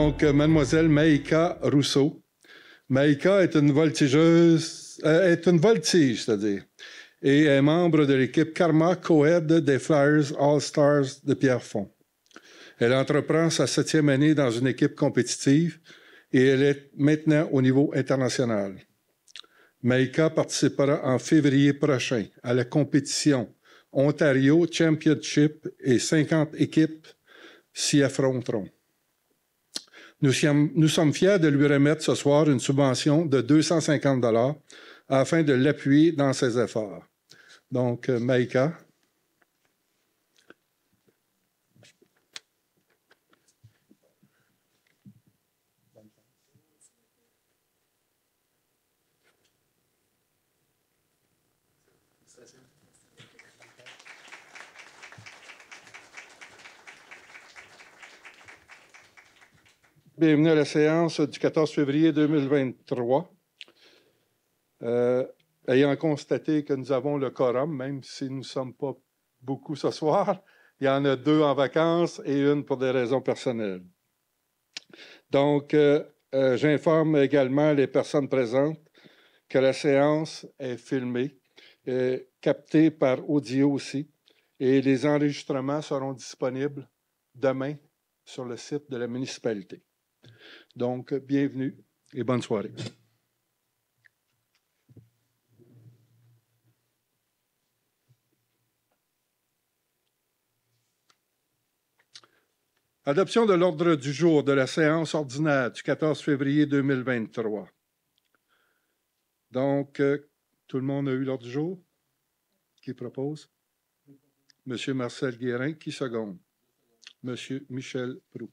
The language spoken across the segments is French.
Donc, mademoiselle Maïka Rousseau. Maïka est une voltige, c'est-à-dire, et est membre de l'équipe Karma Co-Ed des Flyers All-Stars de Pierrefonds. Elle entreprend sa 7e année dans une équipe compétitive et elle est maintenant au niveau international. Maïka participera en février prochain à la compétition Ontario Championship et 50 équipes s'y affronteront. Nous sommes fiers de lui remettre ce soir une subvention de 250 $ afin de l'appuyer dans ses efforts. Donc, Maïka. Bienvenue à la séance du 14 février 2023. Ayant constaté que nous avons le quorum, même si nous ne sommes pas beaucoup ce soir, il y en a 2 en vacances et une pour des raisons personnelles. Donc, j'informe également les personnes présentes que la séance est filmée, captée par audio aussi, et les enregistrements seront disponibles demain sur le site de la municipalité. Donc, bienvenue et bonne soirée. Adoption de l'ordre du jour de la séance ordinaire du 14 février 2023. Donc, tout le monde a eu l'ordre du jour? Qui propose? Monsieur Marcel Guérin, qui seconde? Monsieur Michel Proulx.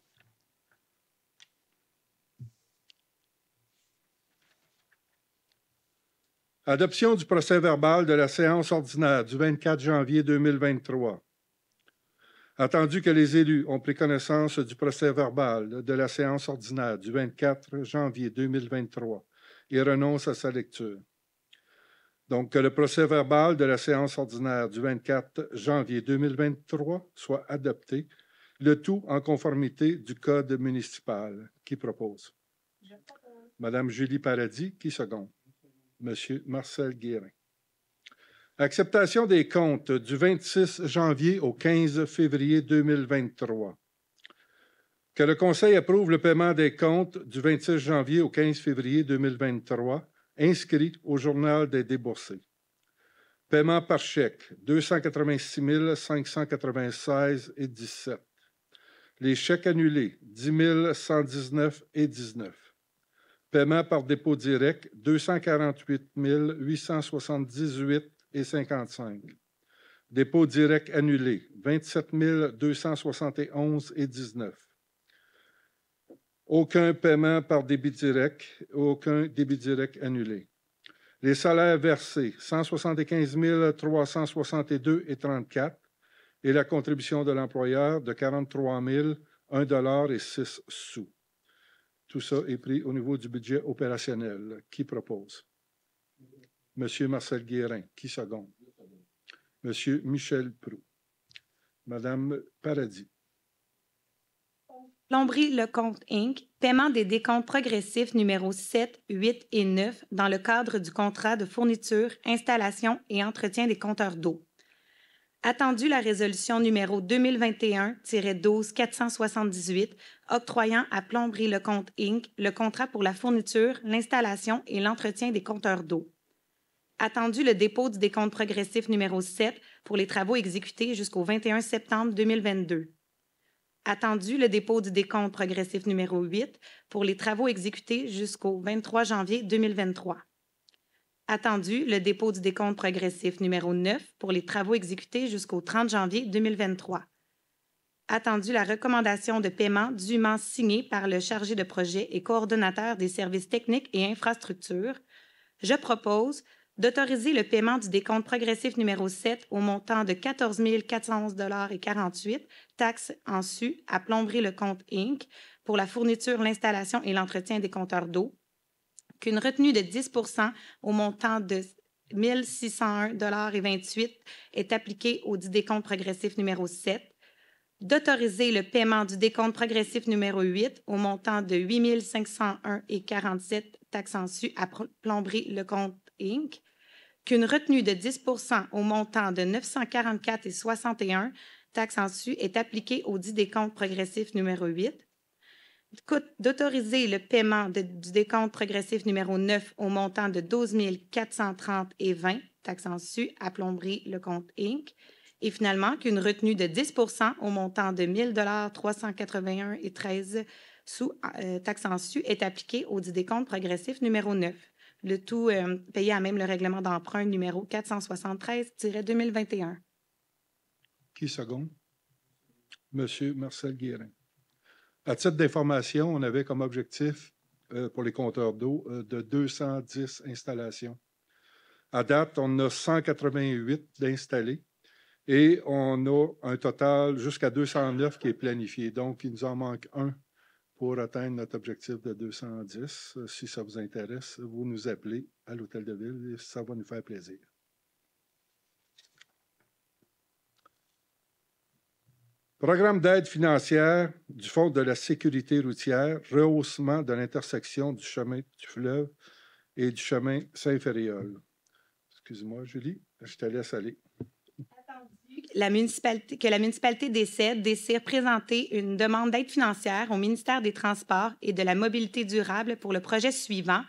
Adoption du procès-verbal de la séance ordinaire du 24 janvier 2023. Attendu que les élus ont pris connaissance du procès-verbal de la séance ordinaire du 24 janvier 2023 et renoncent à sa lecture. Donc, que le procès-verbal de la séance ordinaire du 24 janvier 2023 soit adopté, le tout en conformité du Code municipal. Qui propose? Madame Julie Paradis, qui seconde? Monsieur Marcel Guérin. Acceptation des comptes du 26 janvier au 15 février 2023. Que le Conseil approuve le paiement des comptes du 26 janvier au 15 février 2023, inscrits au Journal des déboursés. Paiement par chèque, 286 596,17. Les chèques annulés, 10 119,19. Paiement par dépôt direct, 248 878,55. Dépôt direct annulé, 27 271,19. Aucun paiement par débit direct, aucun débit direct annulé. Les salaires versés, 175 362,34 et la contribution de l'employeur de 43 001,06 $. Tout ça est pris au niveau du budget opérationnel. Qui propose? Monsieur Marcel Guérin. Qui seconde? Monsieur Michel Proulx. Madame Paradis. Plomberie Lecomte Inc., paiement des décomptes progressifs numéros 7, 8 et 9 dans le cadre du contrat de fourniture, installation et entretien des compteurs d'eau. Attendu la résolution numéro 2021-12-478 octroyant à Plomberie Lecomte Inc. le contrat pour la fourniture, l'installation et l'entretien des compteurs d'eau. Attendu le dépôt du décompte progressif numéro 7 pour les travaux exécutés jusqu'au 21 septembre 2022. Attendu le dépôt du décompte progressif numéro 8 pour les travaux exécutés jusqu'au 23 janvier 2023. Attendu le dépôt du décompte progressif numéro 9 pour les travaux exécutés jusqu'au 30 janvier 2023. Attendu la recommandation de paiement dûment signée par le chargé de projet et coordonnateur des services techniques et infrastructures, je propose d'autoriser le paiement du décompte progressif numéro 7 au montant de 14 411,48 $, taxes en su à Plomberie Lecomte Inc. pour la fourniture, l'installation et l'entretien des compteurs d'eau, qu'une retenue de 10 % au montant de 1 601,28 $ est appliquée au dit décompte progressif numéro 7, d'autoriser le paiement du décompte progressif numéro 8 au montant de 8 501,47 taxes su à Plomberie Lecomte Inc., qu'une retenue de 10 au montant de 944,61 taxes su est appliquée au dit décompte progressif numéro 8, d'autoriser le paiement du décompte progressif numéro 9 au montant de 12 430,20 taxes su à Plomberie Lecomte Inc., et finalement, qu'une retenue de 10 au montant de 1 381,13 taxes su est appliquée au dit décompte progressif numéro 9. Le tout payé à même le règlement d'emprunt numéro 473-2021. Qui seconde? Monsieur Marcel Guérin. À titre d'information, on avait comme objectif pour les compteurs d'eau de 210 installations. À date, on a 188 d'installés et on a un total jusqu'à 209 qui est planifié. Donc, il nous en manque un pour atteindre notre objectif de 210. Si ça vous intéresse, vous nous appelez à l'Hôtel de Ville et ça va nous faire plaisir. Programme d'aide financière du Fonds de la sécurité routière, rehaussement de l'intersection du chemin du fleuve et du chemin Saint-Ferréol. Excuse-moi, Julie, je te laisse aller. Que la municipalité désire présenter une demande d'aide financière au ministère des Transports et de la Mobilité durable pour le projet suivant,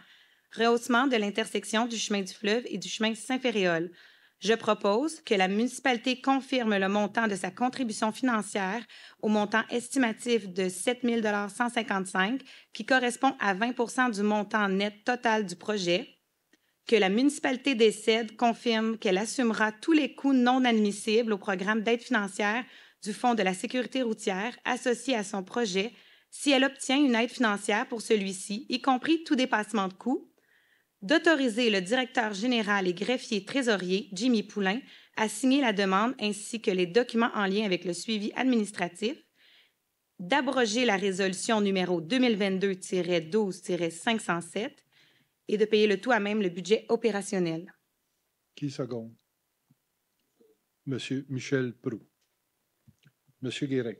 rehaussement de l'intersection du chemin du fleuve et du chemin Saint-Ferréol. Je propose que la municipalité confirme le montant de sa contribution financière au montant estimatif de 7 155 qui correspond à 20 du montant net total du projet, que la municipalité confirme qu'elle assumera tous les coûts non admissibles au programme d'aide financière du Fonds de la sécurité routière associé à son projet si elle obtient une aide financière pour celui-ci, y compris tout dépassement de coûts, d'autoriser le directeur général et greffier trésorier, Jimmy Poulain, à signer la demande ainsi que les documents en lien avec le suivi administratif, d'abroger la résolution numéro 2022-12-507 et de payer le tout à même le budget opérationnel. Qui seconde? Monsieur Michel Proulx. Monsieur Guérin.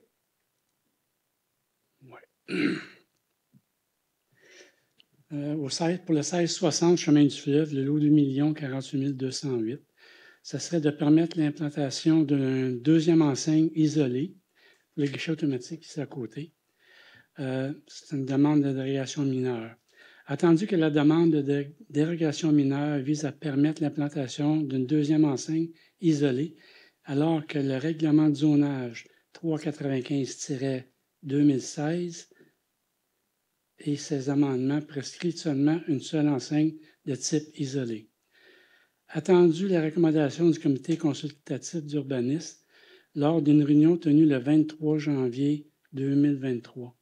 Oui. Pour le 1660 chemin du fleuve, le lot 2 48 208, ça serait de permettre l'implantation d'une deuxième enseigne isolée pour le guichet automatique ici à côté. C'est une demande de dérogation mineure. Attendu que la demande de dérogation mineure vise à permettre l'implantation d'une deuxième enseigne isolée, alors que le règlement de zonage 395-2016 et ses amendements prescrivent seulement une seule enseigne de type isolé. Attendu la recommandation du comité consultatif d'urbanisme lors d'une réunion tenue le 23 janvier 2023.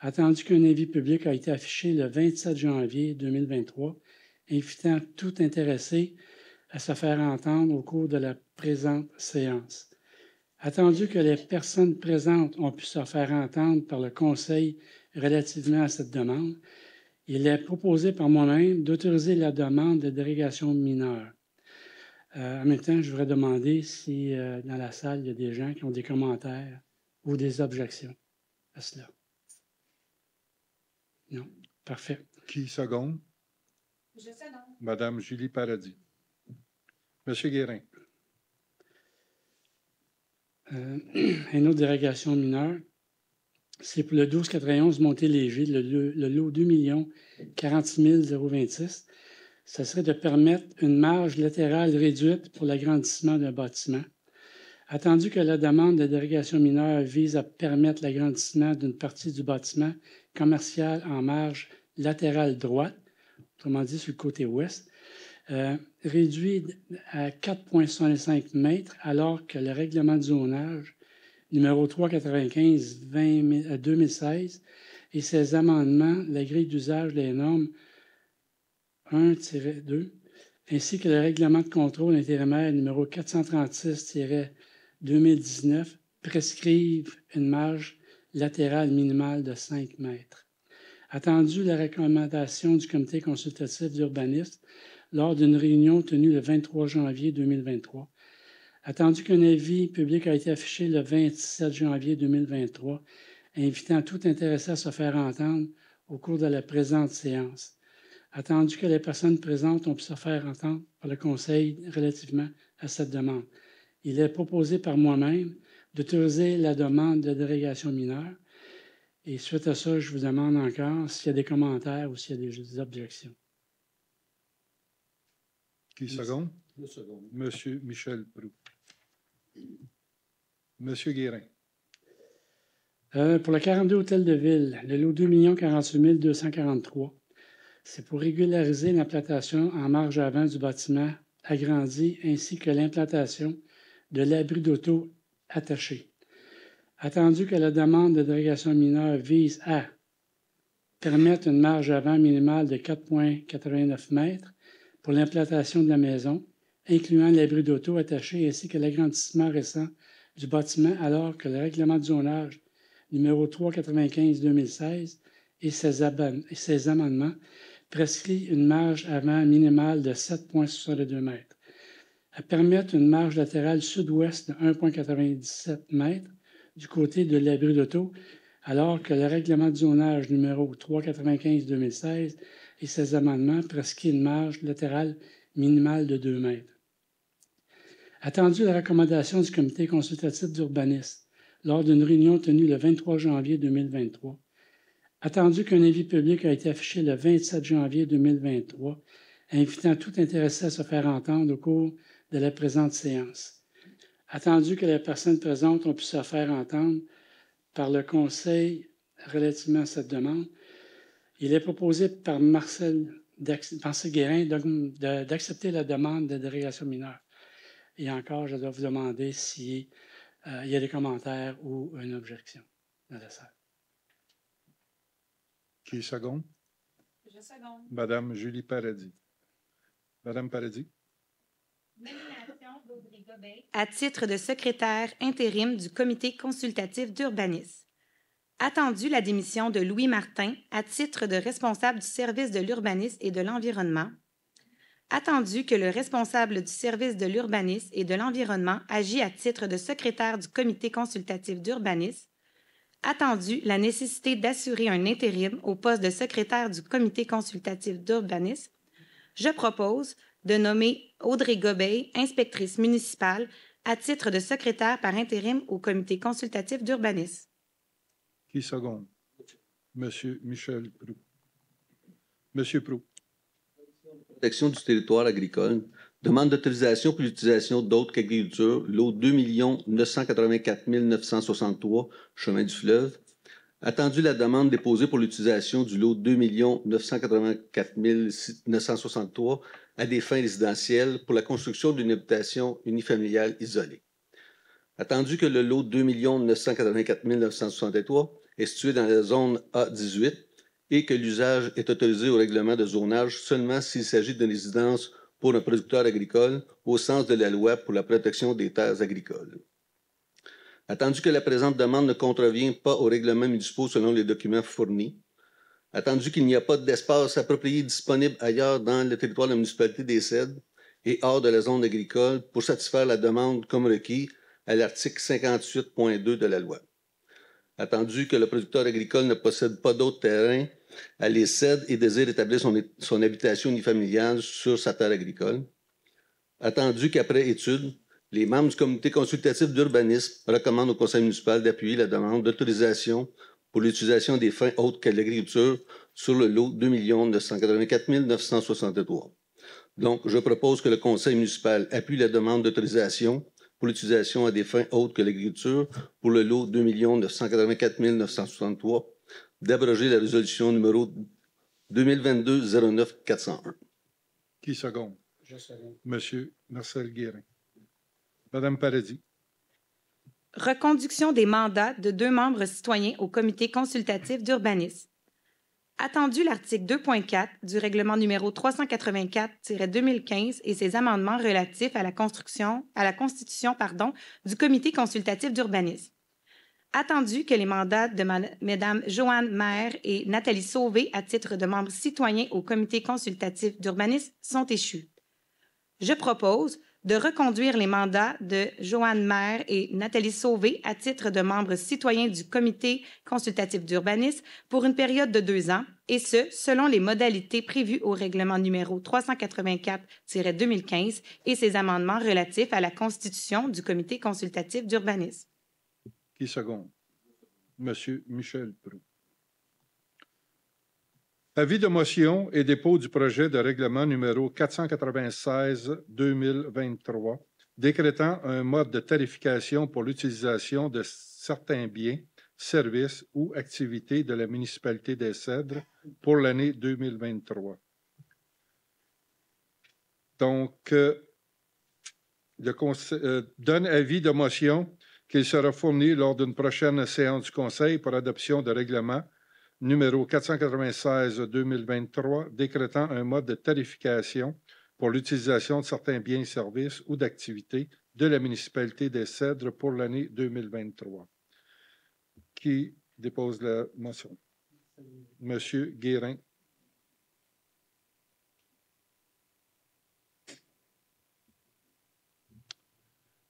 Attendu qu'un avis public a été affiché le 27 janvier 2023, invitant tout intéressé à se faire entendre au cours de la présente séance. Attendu que les personnes présentes ont pu se faire entendre par le Conseil relativement à cette demande, il est proposé par moi-même d'autoriser la demande de dérogation mineure. En même temps, je voudrais demander si dans la salle, il y a des gens qui ont des commentaires ou des objections à cela. Non? Parfait. Qui seconde? Je seconde. Madame Julie Paradis. Monsieur Guérin. Une autre dérogation mineure, c'est pour le 1291 Montéléger, le lot 2 46 026. Ça serait de permettre une marge latérale réduite pour l'agrandissement d'un bâtiment. Attendu que la demande de dérogation mineure vise à permettre l'agrandissement d'une partie du bâtiment commercial en marge latérale droite, autrement dit sur le côté ouest, réduit à 4,65 mètres, alors que le règlement de zonage numéro 395-2016 et ses amendements, la grille d'usage des normes 1-2, ainsi que le règlement de contrôle intérimaire numéro 436-2019 prescrivent une marge latérale minimale de 5 mètres. Attendu la recommandation du comité consultatif d'urbanisme lors d'une réunion tenue le 23 janvier 2023, Attendu qu'un avis public a été affiché le 27 janvier 2023, invitant tout intéressé à se faire entendre au cours de la présente séance. Attendu que les personnes présentes ont pu se faire entendre par le Conseil relativement à cette demande. Il est proposé par moi-même d'autoriser la demande de dérogation mineure. Et suite à ça, je vous demande encore s'il y a des commentaires ou s'il y a des objections. Qui seconde? Le second. Monsieur Michel Proulx. Monsieur Guérin. Pour le 42 Hôtel de Ville, le lot 2 48 243, c'est pour régulariser l'implantation en marge avant du bâtiment agrandi ainsi que l'implantation de l'abri d'auto attaché. Attendu que la demande de dérogation mineure vise à permettre une marge avant minimale de 4,89 mètres pour l'implantation de la maison, incluant l'abri d'auto attaché ainsi que l'agrandissement récent du bâtiment, alors que le règlement de zonage numéro 395-2016 et ses amendements prescrit une marge avant minimale de 7,62 mètres. À permettre une marge latérale sud-ouest de 1,97 mètres du côté de l'abri d'auto, alors que le règlement de zonage numéro 395-2016 et ses amendements prescrit une marge latérale minimale de 2 mètres. Attendu la recommandation du comité consultatif d'urbanisme lors d'une réunion tenue le 23 janvier 2023, attendu qu'un avis public a été affiché le 27 janvier 2023, invitant tout intéressé à se faire entendre au cours de la présente séance. Attendu que les personnes présentes ont pu se faire entendre par le Conseil relativement à cette demande, il est proposé par Marcel Guérin d'accepter la demande de dérogation mineure. Et encore, je dois vous demander s'il y a des commentaires ou une objection dans la salle. Qui seconde? Je seconde. Madame Julie Paradis. Madame Paradis. Nomination d'Audrey Gobey à titre de secrétaire intérim du comité consultatif d'urbanisme. Attendu la démission de Louis Martin à titre de responsable du service de l'urbanisme et de l'environnement. Attendu que le responsable du service de l'urbanisme et de l'environnement agit à titre de secrétaire du comité consultatif d'urbanisme. Attendu la nécessité d'assurer un intérim au poste de secrétaire du comité consultatif d'urbanisme, je propose de nommer Audrey Gobey, inspectrice municipale, à titre de secrétaire par intérim au comité consultatif d'urbanisme. Qui seconde? Monsieur Michel Proulx. Monsieur Proulx. Protection du territoire agricole, demande d'autorisation pour l'utilisation d'autres qu'agriculture, lot 2 984 963, chemin du fleuve. Attendu la demande déposée pour l'utilisation du lot 2 984 963 à des fins résidentielles pour la construction d'une habitation unifamiliale isolée. Attendu que le lot 2 984 963 est situé dans la zone A18 et que l'usage est autorisé au règlement de zonage seulement s'il s'agit d'une résidence pour un producteur agricole au sens de la loi pour la protection des terres agricoles. Attendu que la présente demande ne contrevient pas aux règlements municipaux selon les documents fournis. Attendu qu'il n'y a pas d'espace approprié disponible ailleurs dans le territoire de la municipalité des Cèdres et hors de la zone agricole pour satisfaire la demande comme requis à l'article 58.2 de la loi. Attendu que le producteur agricole ne possède pas d'autres terrains à les Cèdres et désire établir son habitation unifamiliale sur sa terre agricole. Attendu qu'après étude, les membres du comité consultatif d'urbanisme recommandent au conseil municipal d'appuyer la demande d'autorisation pour l'utilisation des fins autres que l'agriculture sur le lot 2 984 963. Donc, je propose que le conseil municipal appuie la demande d'autorisation pour l'utilisation à des fins autres que l'agriculture pour le lot 2 984 963, d'abroger la résolution numéro 2022-09-401. Qui seconde? Je seconde. Monsieur Marcel Guérin. Madame Paradis. Reconduction des mandats de 2 membres citoyens au comité consultatif d'urbanisme. Attendu l'article 2.4 du règlement numéro 384-2015 et ses amendements relatifs à la constitution du comité consultatif d'urbanisme. Attendu que les mandats de Mesdames Joanne Maher et Nathalie Sauvé à titre de membres citoyens au comité consultatif d'urbanisme sont échus. Je propose de reconduire les mandats de Joanne Maire et Nathalie Sauvé à titre de membres citoyens du Comité consultatif d'urbanisme pour une période de 2 ans, et ce, selon les modalités prévues au règlement numéro 384-2015 et ses amendements relatifs à la constitution du Comité consultatif d'urbanisme. Qui seconde? Monsieur Michel Proulx. Avis de motion et dépôt du projet de règlement numéro 496-2023, décrétant un mode de tarification pour l'utilisation de certains biens, services ou activités de la municipalité des Cèdres pour l'année 2023. Donc, donne avis de motion qu'il sera fourni lors d'une prochaine séance du Conseil pour adoption de règlement numéro 496-2023, décrétant un mode de tarification pour l'utilisation de certains biens et services ou d'activités de la municipalité des Cèdres pour l'année 2023. Qui dépose la motion? Monsieur Guérin.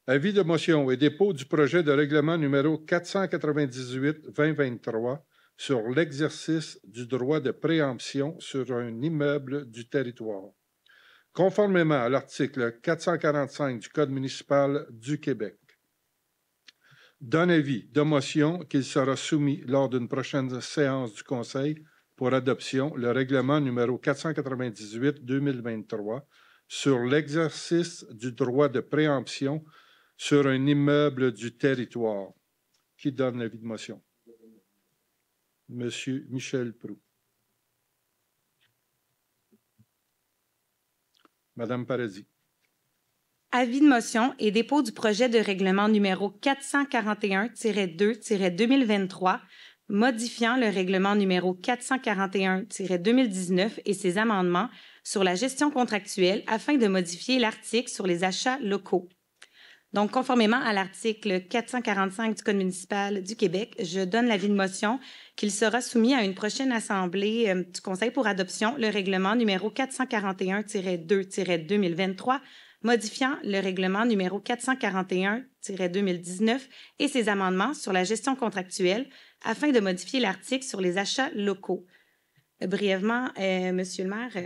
Avis de motion et dépôt du projet de règlement numéro 498-2023 sur l'exercice du droit de préemption sur un immeuble du territoire. Conformément à l'article 445 du Code municipal du Québec, donne avis de motion qu'il sera soumis lors d'une prochaine séance du Conseil pour adoption le règlement numéro 498-2023 sur l'exercice du droit de préemption sur un immeuble du territoire. Qui donne l'avis de motion? Monsieur Michel Proulx. Madame Paradis. Avis de motion et dépôt du projet de règlement numéro 441-2-2023, modifiant le règlement numéro 441-2019 et ses amendements sur la gestion contractuelle afin de modifier l'article sur les achats locaux. Donc, conformément à l'article 445 du Code municipal du Québec, je donne l'avis de motion qu'il sera soumis à une prochaine assemblée du Conseil pour adoption le règlement numéro 441-2-2023, modifiant le règlement numéro 441-2019 et ses amendements sur la gestion contractuelle afin de modifier l'article sur les achats locaux. Brièvement, Monsieur le maire,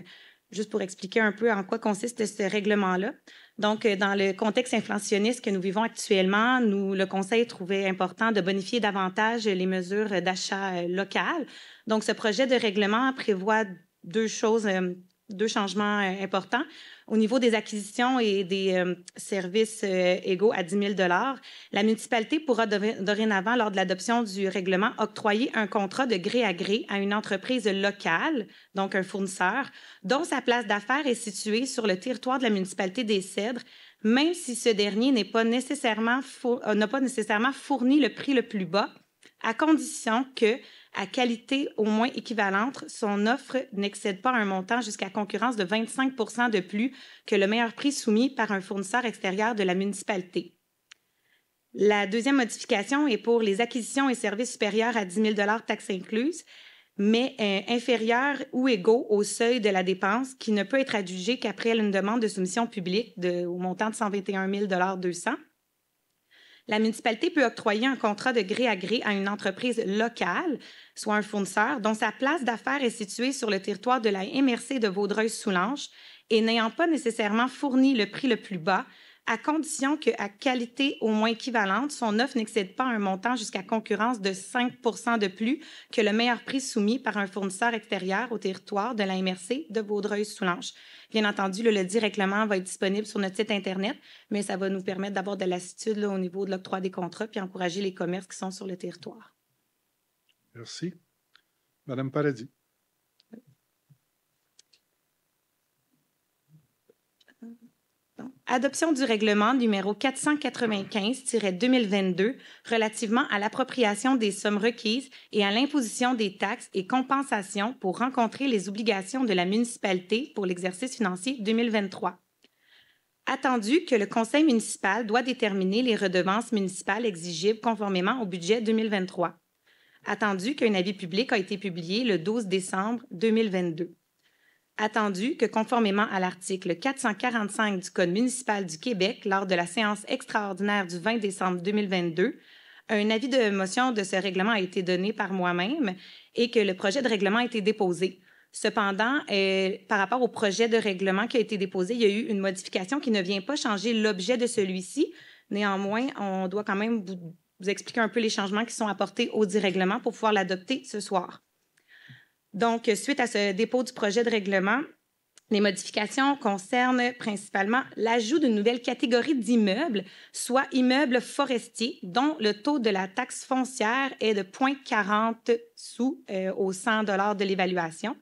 juste pour expliquer un peu en quoi consiste ce règlement-là. Donc, dans le contexte inflationniste que nous vivons actuellement, le Conseil trouvait important de bonifier davantage les mesures d'achat local. Donc, ce projet de règlement prévoit deux changements importants. Au niveau des acquisitions et des services égaux à 10 000 $, la municipalité pourra dorénavant, lors de l'adoption du règlement, octroyer un contrat de gré à gré à une entreprise locale, donc un fournisseur, dont sa place d'affaires est située sur le territoire de la municipalité des Cèdres, même si ce dernier n'a pas nécessairement fourni le prix le plus bas, à condition que, à qualité au moins équivalente, son offre n'excède pas un montant jusqu'à concurrence de 25 % de plus que le meilleur prix soumis par un fournisseur extérieur de la municipalité. La deuxième modification est pour les acquisitions et services supérieurs à 10 000 $ taxes incluses, mais inférieurs ou égaux au seuil de la dépense qui ne peut être adjugé qu'après une demande de soumission publique au montant de 121 200 $. La municipalité peut octroyer un contrat de gré à gré à une entreprise locale, soit un fournisseur, dont sa place d'affaires est située sur le territoire de la MRC de Vaudreuil-Soulanges et n'ayant pas nécessairement fourni le prix le plus bas, à condition qu'à qualité au moins équivalente, son offre n'excède pas un montant jusqu'à concurrence de 5 % de plus que le meilleur prix soumis par un fournisseur extérieur au territoire de la MRC de Vaudreuil-Soulanges. Bien entendu, le dit règlement va être disponible sur notre site Internet, mais ça va nous permettre d'avoir de l'assitude au niveau de l'octroi des contrats puis encourager les commerces qui sont sur le territoire. Merci. Madame Paradis. Adoption du règlement numéro 495-2022 relativement à l'appropriation des sommes requises et à l'imposition des taxes et compensations pour rencontrer les obligations de la municipalité pour l'exercice financier 2023. Attendu que le conseil municipal doit déterminer les redevances municipales exigibles conformément au budget 2023. Attendu qu'un avis public a été publié le 12 décembre 2022. Attendu que, conformément à l'article 445 du Code municipal du Québec, lors de la séance extraordinaire du 20 décembre 2022, un avis de motion de ce règlement a été donné par moi-même et que le projet de règlement a été déposé. Cependant, par rapport au projet de règlement qui a été déposé, il y a eu une modification qui ne vient pas changer l'objet de celui-ci. Néanmoins, on doit quand même vous expliquer un peu les changements qui sont apportés au dit règlement pour pouvoir l'adopter ce soir. Donc, suite à ce dépôt du projet de règlement, les modifications concernent principalement l'ajout d'une nouvelle catégorie d'immeubles, soit immeubles forestiers, dont le taux de la taxe foncière est de 0,40 sous au 100 $ de l'évaluation.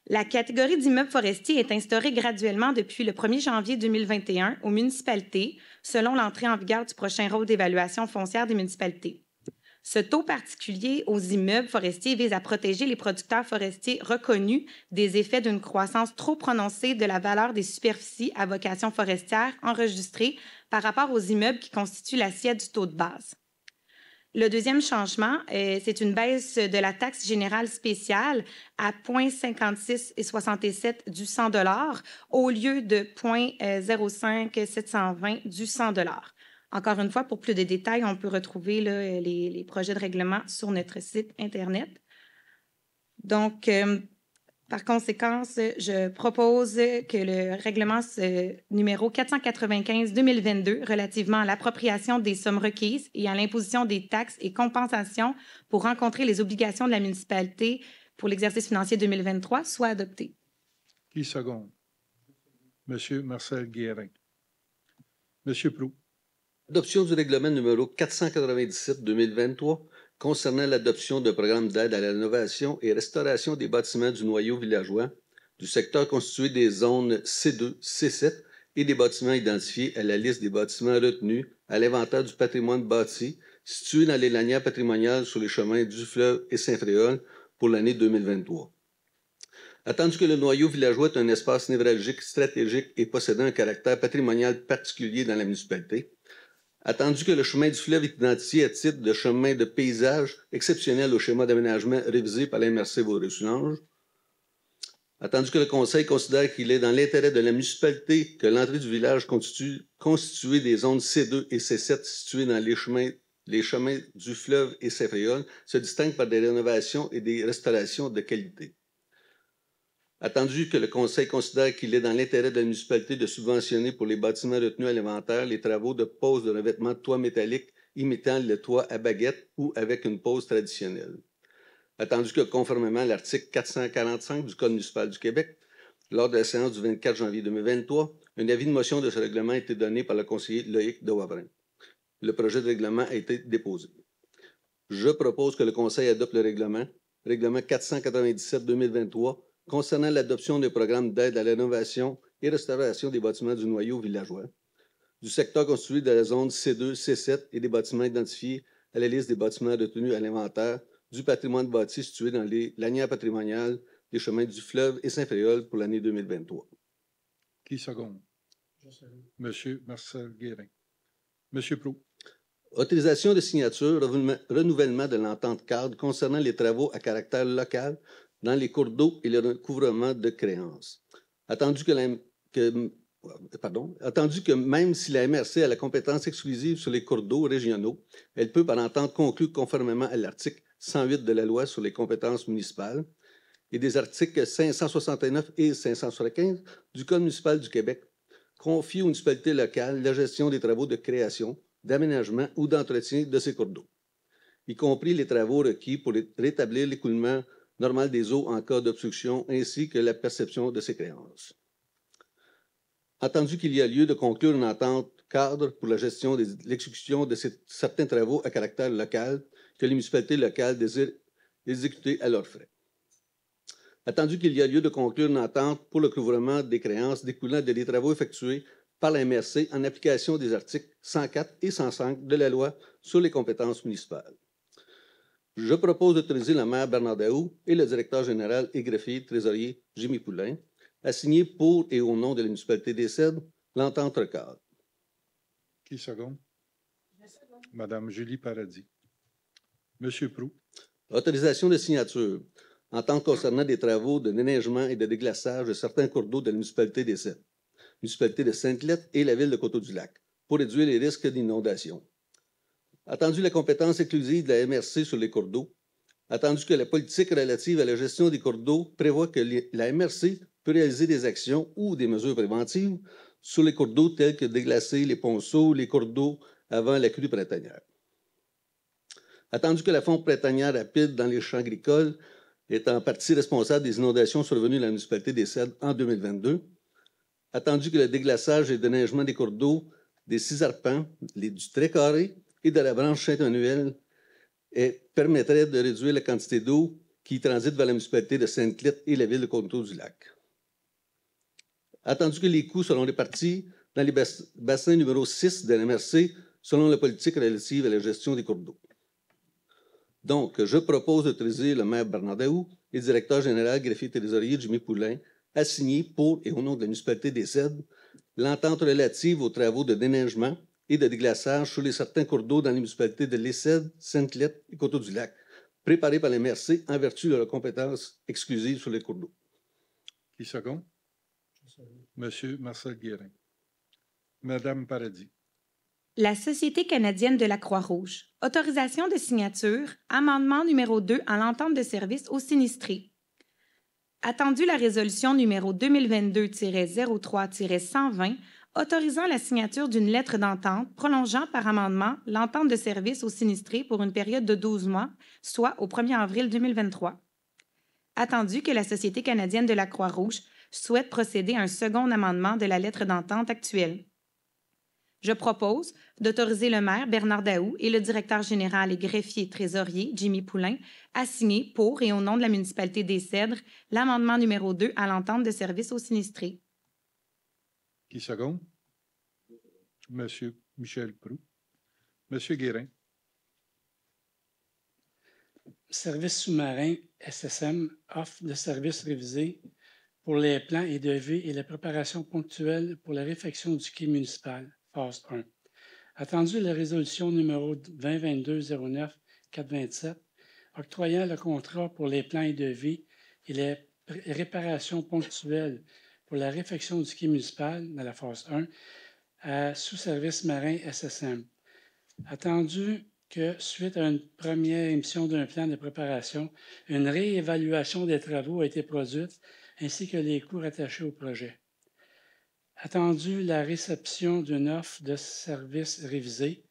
La catégorie d'immeubles forestiers est instaurée graduellement depuis le 1er janvier 2021 aux municipalités, selon l'entrée en vigueur du prochain rôle d'évaluation foncière des municipalités. Ce taux particulier aux immeubles forestiers vise à protéger les producteurs forestiers reconnus des effets d'une croissance trop prononcée de la valeur des superficies à vocation forestière enregistrées par rapport aux immeubles qui constituent l'assiette du taux de base. Le deuxième changement, c'est une baisse de la taxe générale spéciale à 0,5667 du 100 $ au lieu de 0,05720 du 100 $. Encore une fois, pour plus de détails, on peut retrouver là, les projets de règlement sur notre site Internet. Donc, par conséquent, je propose que le règlement numéro 495-2022 relativement à l'appropriation des sommes requises et à l'imposition des taxes et compensations pour rencontrer les obligations de la municipalité pour l'exercice financier 2023 soit adopté. Qui seconde? Monsieur Marcel Guérin. Monsieur Proulx. Adoption du règlement numéro 497-2023 concernant l'adoption d'un programme d'aide à la rénovation et restauration des bâtiments du noyau villageois du secteur constitué des zones C2, C7 et des bâtiments identifiés à la liste des bâtiments retenus à l'inventaire du patrimoine bâti situé dans les lanières patrimoniales sur les chemins du fleuve et Saint-Fréol pour l'année 2023. Attendu que le noyau villageois est un espace névralgique stratégique et possédant un caractère patrimonial particulier dans la municipalité, attendu que le chemin du fleuve est identifié à titre de chemin de paysage exceptionnel au schéma d'aménagement révisé par la MRC Vaudreuil-Soulanges, attendu que le Conseil considère qu'il est dans l'intérêt de la municipalité que l'entrée du village constituée des zones C2 et C7 situées dans les chemins du fleuve et Saint-Fréol se distingue par des rénovations et des restaurations de qualité. Attendu que le Conseil considère qu'il est dans l'intérêt de la municipalité de subventionner pour les bâtiments retenus à l'inventaire les travaux de pose de revêtement de toit métallique imitant le toit à baguette ou avec une pose traditionnelle. Attendu que, conformément à l'article 445 du Code municipal du Québec, lors de la séance du 24 janvier 2023, un avis de motion de ce règlement a été donné par le conseiller Loïc de Wavrin. Le projet de règlement a été déposé. Je propose que le Conseil adopte le règlement 497-2023, concernant l'adoption des programmes d'aide à la rénovation et restauration des bâtiments du noyau villageois, du secteur constitué de la zone C2, C7 et des bâtiments identifiés à la liste des bâtiments retenus à l'inventaire du patrimoine bâti situé dans les lanières patrimoniales des chemins du fleuve et Saint-Fréol pour l'année 2023. Qui seconde? Monsieur Marcel Guérin. Monsieur Proulx. Autorisation de signature, renouvellement de l'entente cadre concernant les travaux à caractère local dans les cours d'eau et le recouvrement de créances. Attendu que même si la MRC a la compétence exclusive sur les cours d'eau régionaux, elle peut, par entente conclue conformément à l'article 108 de la loi sur les compétences municipales et des articles 569 et 575 du Code municipal du Québec, confier aux municipalités locales la gestion des travaux de création, d'aménagement ou d'entretien de ces cours d'eau, y compris les travaux requis pour rétablir l'écoulement normal des eaux en cas d'obstruction, ainsi que la perception de ces créances. Attendu qu'il y a lieu de conclure une entente cadre pour la gestion de l'exécution de certains travaux à caractère local que les municipalités locales désirent exécuter à leurs frais. Attendu qu'il y a lieu de conclure une entente pour le recouvrement des créances découlant des travaux effectués par la MRC en application des articles 104 et 105 de la loi sur les compétences municipales. Je propose d'autoriser le maire Bernard Daoust et le directeur général et greffier trésorier Jimmy Poulain à signer pour et au nom de la municipalité des Cèdres l'entente cadre. Qui seconde? Madame Julie Paradis. Monsieur Proulx. Autorisation de signature. en tant que concernant des travaux de déneigement et de déglaçage de certains cours d'eau de la municipalité des Cèdres, municipalité de Sainte-Lette et la ville de Coteau-du-Lac, pour réduire les risques d'inondation. Attendu la compétence exclusive de la MRC sur les cours d'eau, attendu que la politique relative à la gestion des cours d'eau prévoit que la MRC peut réaliser des actions ou des mesures préventives sur les cours d'eau tels que déglacer les ponceaux, les cours d'eau avant la crue printanière. Attendu que la fonte printanière rapide dans les champs agricoles est en partie responsable des inondations survenues dans la municipalité des Cèdres en 2022, attendu que le déglaçage et le déneigement des cours d'eau des 6 arpents, du trait carré et de la branche Saint-Annuel permettrait de réduire la quantité d'eau qui transite vers la municipalité de Sainte-Lette et la ville de Coteau-du-Lac. Attendu que les coûts seront répartis dans les bassins numéro 6 de la MRC selon la politique relative à la gestion des cours d'eau. Donc, je propose d'autoriser le maire Bernard Daoust et le directeur général greffier trésorier Jimmy Poulain à signer pour et au nom de la municipalité des Cèdres l'entente relative aux travaux de déneigement et de déglaçage sur certains cours d'eau dans les municipalités de Les Cèdres, Sainte-Lette et Coteau-du-Lac, préparée par les MRC en vertu de leur compétence exclusive sur les cours d'eau. Qui second? Monsieur Marcel Guérin. Madame Paradis. La Société canadienne de la Croix-Rouge. Autorisation de signature. Amendement numéro 2 à l'entente de service aux sinistrés. Attendu la résolution numéro 2022-03-120 autorisant la signature d'une lettre d'entente prolongeant par amendement l'entente de service aux sinistrés pour une période de 12 mois, soit au 1er avril 2023. Attendu que la Société canadienne de la Croix-Rouge souhaite procéder à un second amendement de la lettre d'entente actuelle. Je propose d'autoriser le maire Bernard Daoust et le directeur général et greffier trésorier Jimmy Poulain à signer pour et au nom de la municipalité des Cèdres l'amendement numéro 2 à l'entente de service aux sinistrés. Qui second? Monsieur Michel Proulx. Monsieur Guérin. Service sous-marin SSM offre de services révisés pour les plans et devis et la préparation ponctuelle pour la réfection du quai municipal, phase 1. Attendu la résolution numéro 2022-09-427, octroyant le contrat pour les plans et devis et les réparations ponctuelles pour la réfection du quai municipal dans la phase 1 à sous-service marin SSM. Attendu que, suite à une première émission d'un plan de préparation, une réévaluation des travaux a été produite ainsi que les coûts rattachés au projet. Attendu la réception d'une offre de services révisée.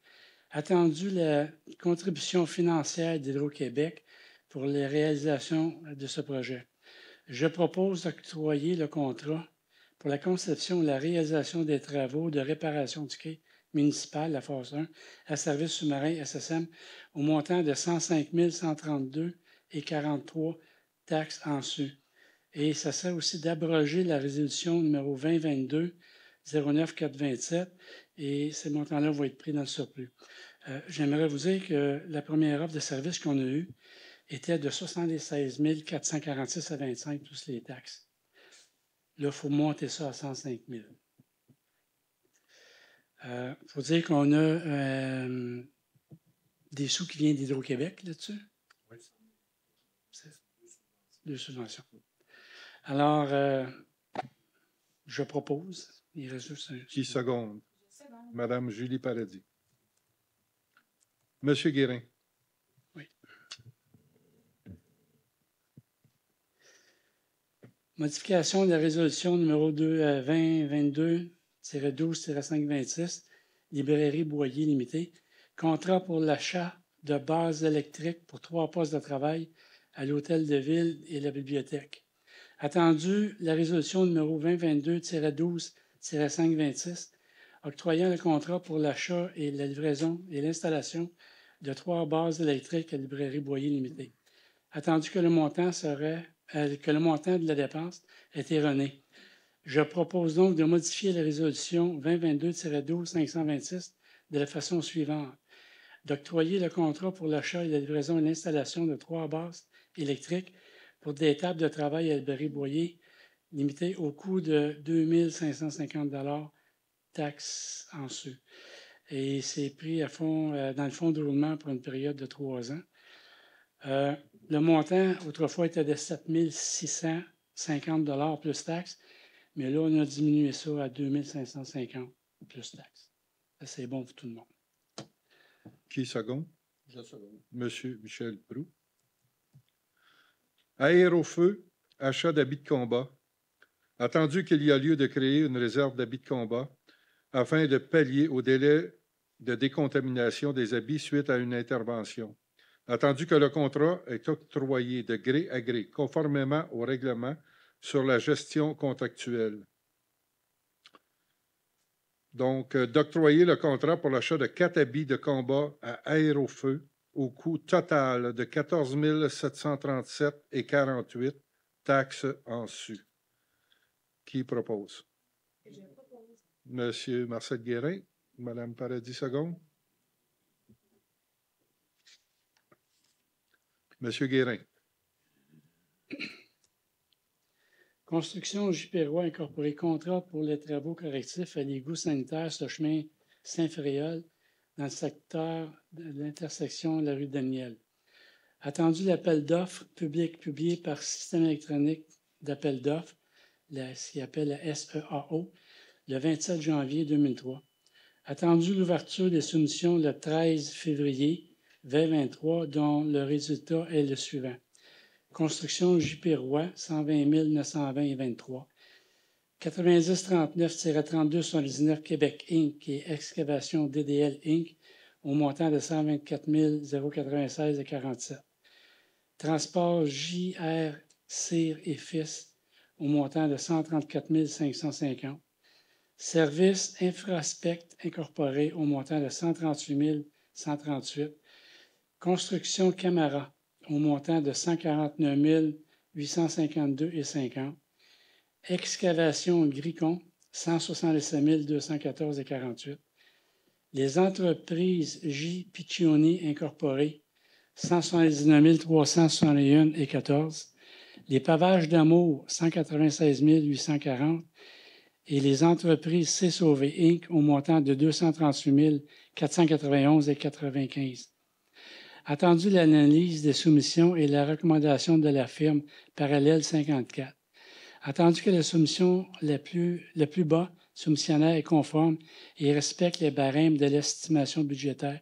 Attendu la contribution financière d'Hydro-Québec pour les réalisations de ce projet. Je propose d'octroyer le contrat pour la conception et la réalisation des travaux de réparation du quai municipal, la phase 1, à service sous-marin SSM au montant de 105 132,43 taxes en su. Et ça sert aussi d'abroger la résolution numéro 2022-09-427 et ces montants-là vont être pris dans le surplus. J'aimerais vous dire que la première offre de service qu'on a eue était de 76 446,25 plus les taxes. Là, il faut monter ça à 105 000. Il faut dire qu'on a des sous qui viennent d'Hydro-Québec là-dessus. Oui. C'est 2 subventions. Alors, je propose. Il reste juste un... Qui seconde? Madame Julie Paradis. Monsieur Guérin. Oui. Modification de la résolution numéro 2022-12-526, Librairie Boyer Limitée. Contrat pour l'achat de bases électriques pour 3 postes de travail à l'hôtel de ville et la bibliothèque. Attendu la résolution numéro 2022-12-526, octroyant le contrat pour l'achat et la livraison et l'installation de 3 bases électriques à Librairie Boyer Limitée. Attendu que le montant de la dépense est erroné. Je propose donc de modifier la résolution 2022-12-526 de la façon suivante. D'octroyer le contrat pour l'achat et la livraison et l'installation de 3 bases électriques pour des tables de travail à Librairie Boyer limitées au coût de 2 550 $ taxes en su. Et c'est pris à fond, dans le fonds de roulement pour une période de 3 ans. Le montant, autrefois, était de 7 650 plus taxes, mais là, on a diminué ça à 2 550 plus taxes. Ça, c'est bon pour tout le monde. Qui seconde? Je seconde. Monsieur Michel Proulx. Aérofeu, achat d'habits de combat. Attendu qu'il y a lieu de créer une réserve d'habits de combat afin de pallier au délai de décontamination des habits suite à une intervention. Attendu que le contrat est octroyé de gré à gré, conformément au règlement sur la gestion contractuelle. Donc, d'octroyer le contrat pour l'achat de 4 habits de combat à Aérofeu au coût total de 14 737,48 taxes en su. Qui propose? Je propose. Monsieur Marcel Guérin, Madame Paradis seconde. Monsieur Guérin. Construction J. Perrois incorporé contrat pour les travaux correctifs à l'égout sanitaire sur le chemin Saint-Fréol dans le secteur de l'intersection de la rue Daniel. Attendu l'appel d'offres public publié par Système électronique d'appel d'offres, ce qu'il appelle la SEAO, le 27 janvier 2003. Attendu l'ouverture des soumissions le 13 février 2023, dont le résultat est le suivant. Construction J.P. Roy, 120 920,23. 9039-3279 Québec Inc. et Excavation DDL Inc. au montant de 124 096,47. Transport J.R. Cyr et Fils au montant de 134 550. Service Infraspect Incorporé au montant de 138 138. Construction Camara au montant de 149 852,50. Excavation Gricon, 167 214,48. Les entreprises J. Piccioni Incorporées, 179 361,14. Les pavages d'amour, 196 840. Et les entreprises C-Sauvé Inc. au montant de 238 491,95. Attendu l'analyse des soumissions et la recommandation de la firme Parallèle 54. Attendu que la soumission le plus bas soumissionnaire est conforme et respecte les barèmes de l'estimation budgétaire,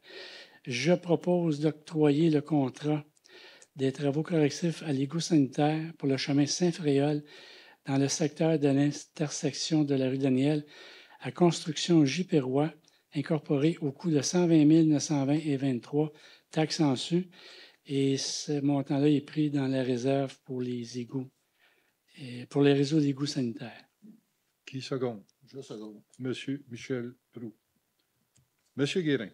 je propose d'octroyer le contrat des travaux correctifs à l'égout sanitaire pour le chemin Saint-Fréol dans le secteur de l'intersection de la rue Daniel à Construction J. Perrois, incorporé au coût de 120 920,23 taxes en su, et ce montant-là est pris dans la réserve pour les égouts, et pour les réseaux d'égouts sanitaires. Qui seconde? Je seconde. Monsieur Michel Proulx. Monsieur Guérin.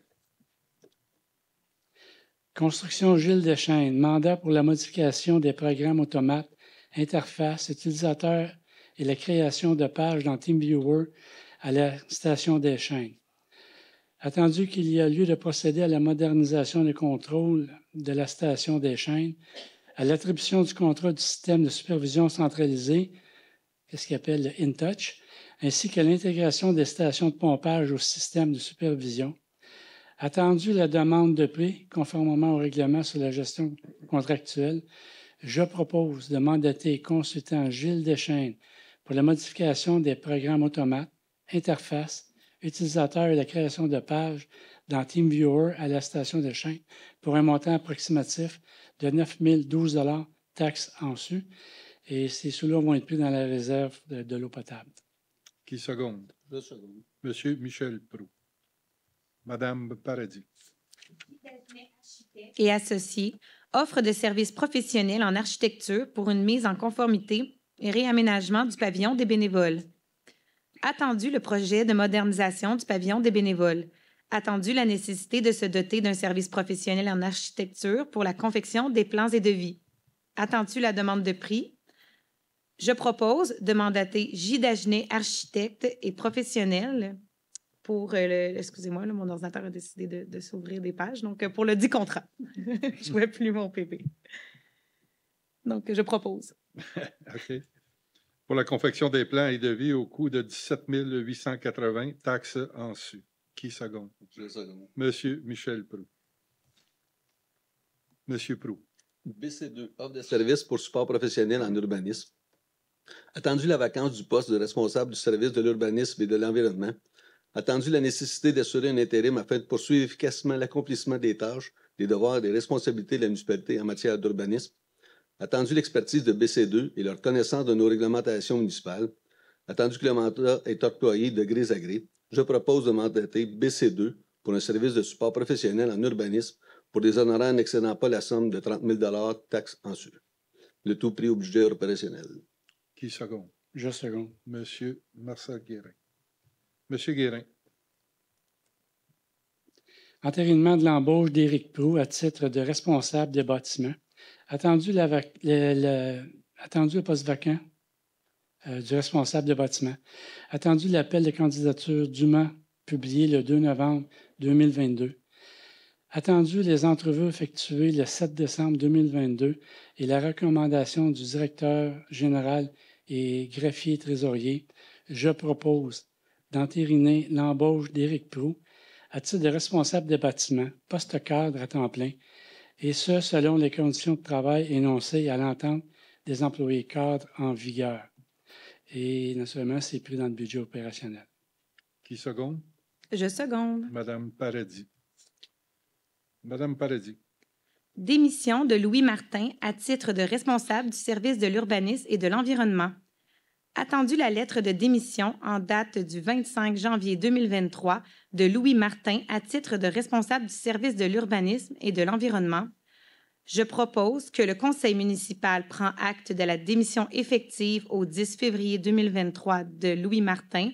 Construction Gilles Deschênes, mandat pour la modification des programmes automates, interface, utilisateur et la création de pages dans TeamViewer à la station Deschênes. Attendu qu'il y a lieu de procéder à la modernisation des contrôles de la station Deschênes, à l'attribution du contrat du système de supervision centralisé, ce qu'il appelle le InTouch, ainsi qu'à l'intégration des stations de pompage au système de supervision. Attendu la demande de prix, conformément au règlement sur la gestion contractuelle, je propose de mandater consultant Gilles Deschênes pour la modification des programmes automates, interface, utilisateur et la création de pages dans TeamViewer à la station Deschênes pour un montant approximatif de 9 012 $ taxes en su. Et ces sous-là vont être pris dans la réserve de l'eau potable. Qui seconde? Je seconde. Monsieur Michel Proulx. Madame Paradis. Et associés, offre de services professionnels en architecture pour une mise en conformité et réaménagement du pavillon des bénévoles. Attendu le projet de modernisation du pavillon des bénévoles. Attendu la nécessité de se doter d'un service professionnel en architecture pour la confection des plans et devis. Attendu la demande de prix. Je propose de mandater J. Dagenet, architecte et professionnel pour excusez-moi, là, mon ordinateur a décidé de s'ouvrir des pages. Donc, pour le dit contrat. Je ne vois plus mon PP. Donc, je propose. OK. Pour la confection des plans et devis au coût de 17 880 taxes en su. Qui seconde? Je seconde. Monsieur Michel Proulx. Monsieur Proulx. BC2, offre de services pour support professionnel en urbanisme. Attendu la vacance du poste de responsable du service de l'urbanisme et de l'environnement. Attendu la nécessité d'assurer un intérim afin de poursuivre efficacement l'accomplissement des tâches, des devoirs et des responsabilités de la municipalité en matière d'urbanisme. Attendu l'expertise de BC2 et leur connaissance de nos réglementations municipales. Attendu que le mandat est octroyé de gré à gré, je propose de mandater BC2 pour un service de support professionnel en urbanisme pour des honoraires n'excédant pas la somme de 30 000 taxes en su. Le tout pris au budget opérationnel. Qui seconde? Je seconde. Monsieur Marcel Guérin. Monsieur Guérin. Entérinement de l'embauche d'Éric Proulx à titre de responsable des bâtiments. Attendu le poste vacant du responsable de bâtiment. Attendu l'appel de candidature dûment publié le 2 novembre 2022. Attendu les entrevues effectuées le 7 décembre 2022 et la recommandation du directeur général et greffier trésorier, je propose d'entériner l'embauche d'Éric Proulx à titre de responsable des bâtiments, poste cadre à temps plein, et ce, selon les conditions de travail énoncées à l'entente des employés cadres en vigueur. Et naturellement, c'est pris dans le budget opérationnel. Qui seconde? Je seconde. Madame Paradis. Madame Paradis. Démission de Louis Martin à titre de responsable du service de l'urbanisme et de l'environnement. Attendu la lettre de démission en date du 25 janvier 2023 de Louis Martin à titre de responsable du service de l'urbanisme et de l'environnement, je propose que le conseil municipal prend acte de la démission effective au 10 février 2023 de Louis Martin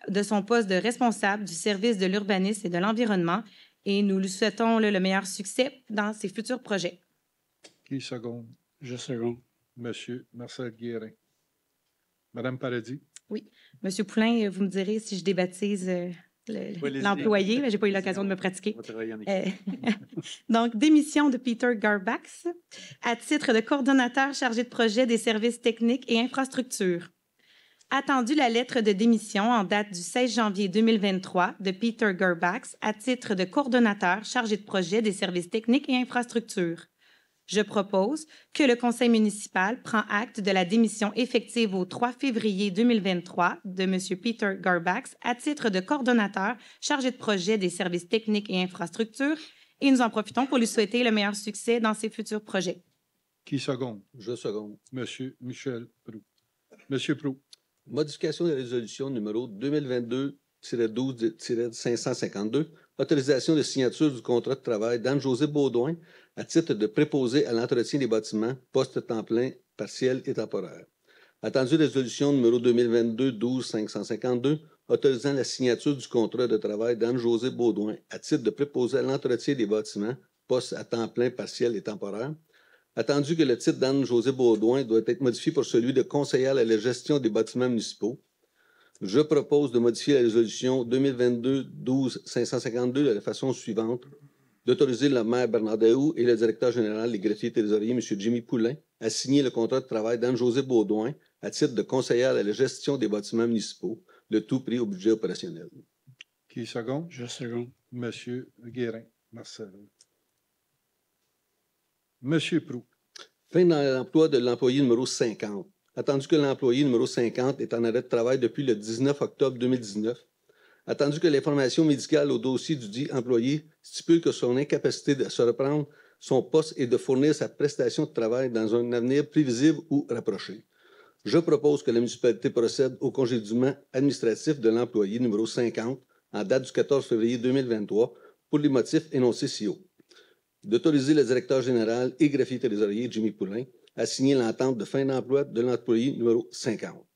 de son poste de responsable du service de l'urbanisme et de l'environnement et nous lui souhaitons le meilleur succès dans ses futurs projets. Qui seconde? Je seconde. Monsieur Marcel Guérin. Madame Paradis. Oui. Monsieur Poulain, vous me direz si je débaptise l'employé, mais je n'ai pas eu l'occasion de me pratiquer. Donc, démission de Peter Garbax à titre de coordonnateur chargé de projet des services techniques et infrastructures. Attendu la lettre de démission en date du 16 janvier 2023 de Peter Garbax à titre de coordonnateur chargé de projet des services techniques et infrastructures. Je propose que le conseil municipal prend acte de la démission effective au 3 février 2023 de M. Peter Garbax à titre de coordonnateur chargé de projet des services techniques et infrastructures et nous en profitons pour lui souhaiter le meilleur succès dans ses futurs projets. Qui seconde? Je seconde. Monsieur Michel Proulx. Monsieur Proulx. Modification de la résolution numéro 2022-12-552, autorisation de signature du contrat de travail d'Anne-Josée Baudouin à titre de préposé à l'entretien des bâtiments, poste temps plein, partiel et temporaire. Attendu résolution numéro 2022-12-552, autorisant la signature du contrat de travail d'Anne-Josée Baudouin à titre de préposé à l'entretien des bâtiments, poste à temps plein, partiel et temporaire. Attendu que le titre d'Anne-Josée Baudouin doit être modifié pour celui de conseillère à la gestion des bâtiments municipaux, je propose de modifier la résolution 2022-12-552 de la façon suivante, d'autoriser le maire Bernard Daoust et le directeur général des greffiers trésoriers, M. Jimmy Poulain, à signer le contrat de travail d'Anne-Josée Baudouin à titre de conseillère à la gestion des bâtiments municipaux, le tout pris au budget opérationnel. Qui seconde? Je seconde. Monsieur Guérin. Marcel. Monsieur Proulx. Fin de l'emploi de l'employé numéro 50. Attendu que l'employé numéro 50 est en arrêt de travail depuis le 19 octobre 2019. Attendu que l'information médicale au dossier du dit employé stipule que son incapacité de se reprendre son poste et de fournir sa prestation de travail dans un avenir prévisible ou rapproché. Je propose que la municipalité procède au congédiement administratif de l'employé numéro 50 en date du 14 février 2023 pour les motifs énoncés ci-haut. D'autoriser le directeur général et greffier trésorier Jimmy Poulain à signer l'entente de fin d'emploi de l'employé numéro 50.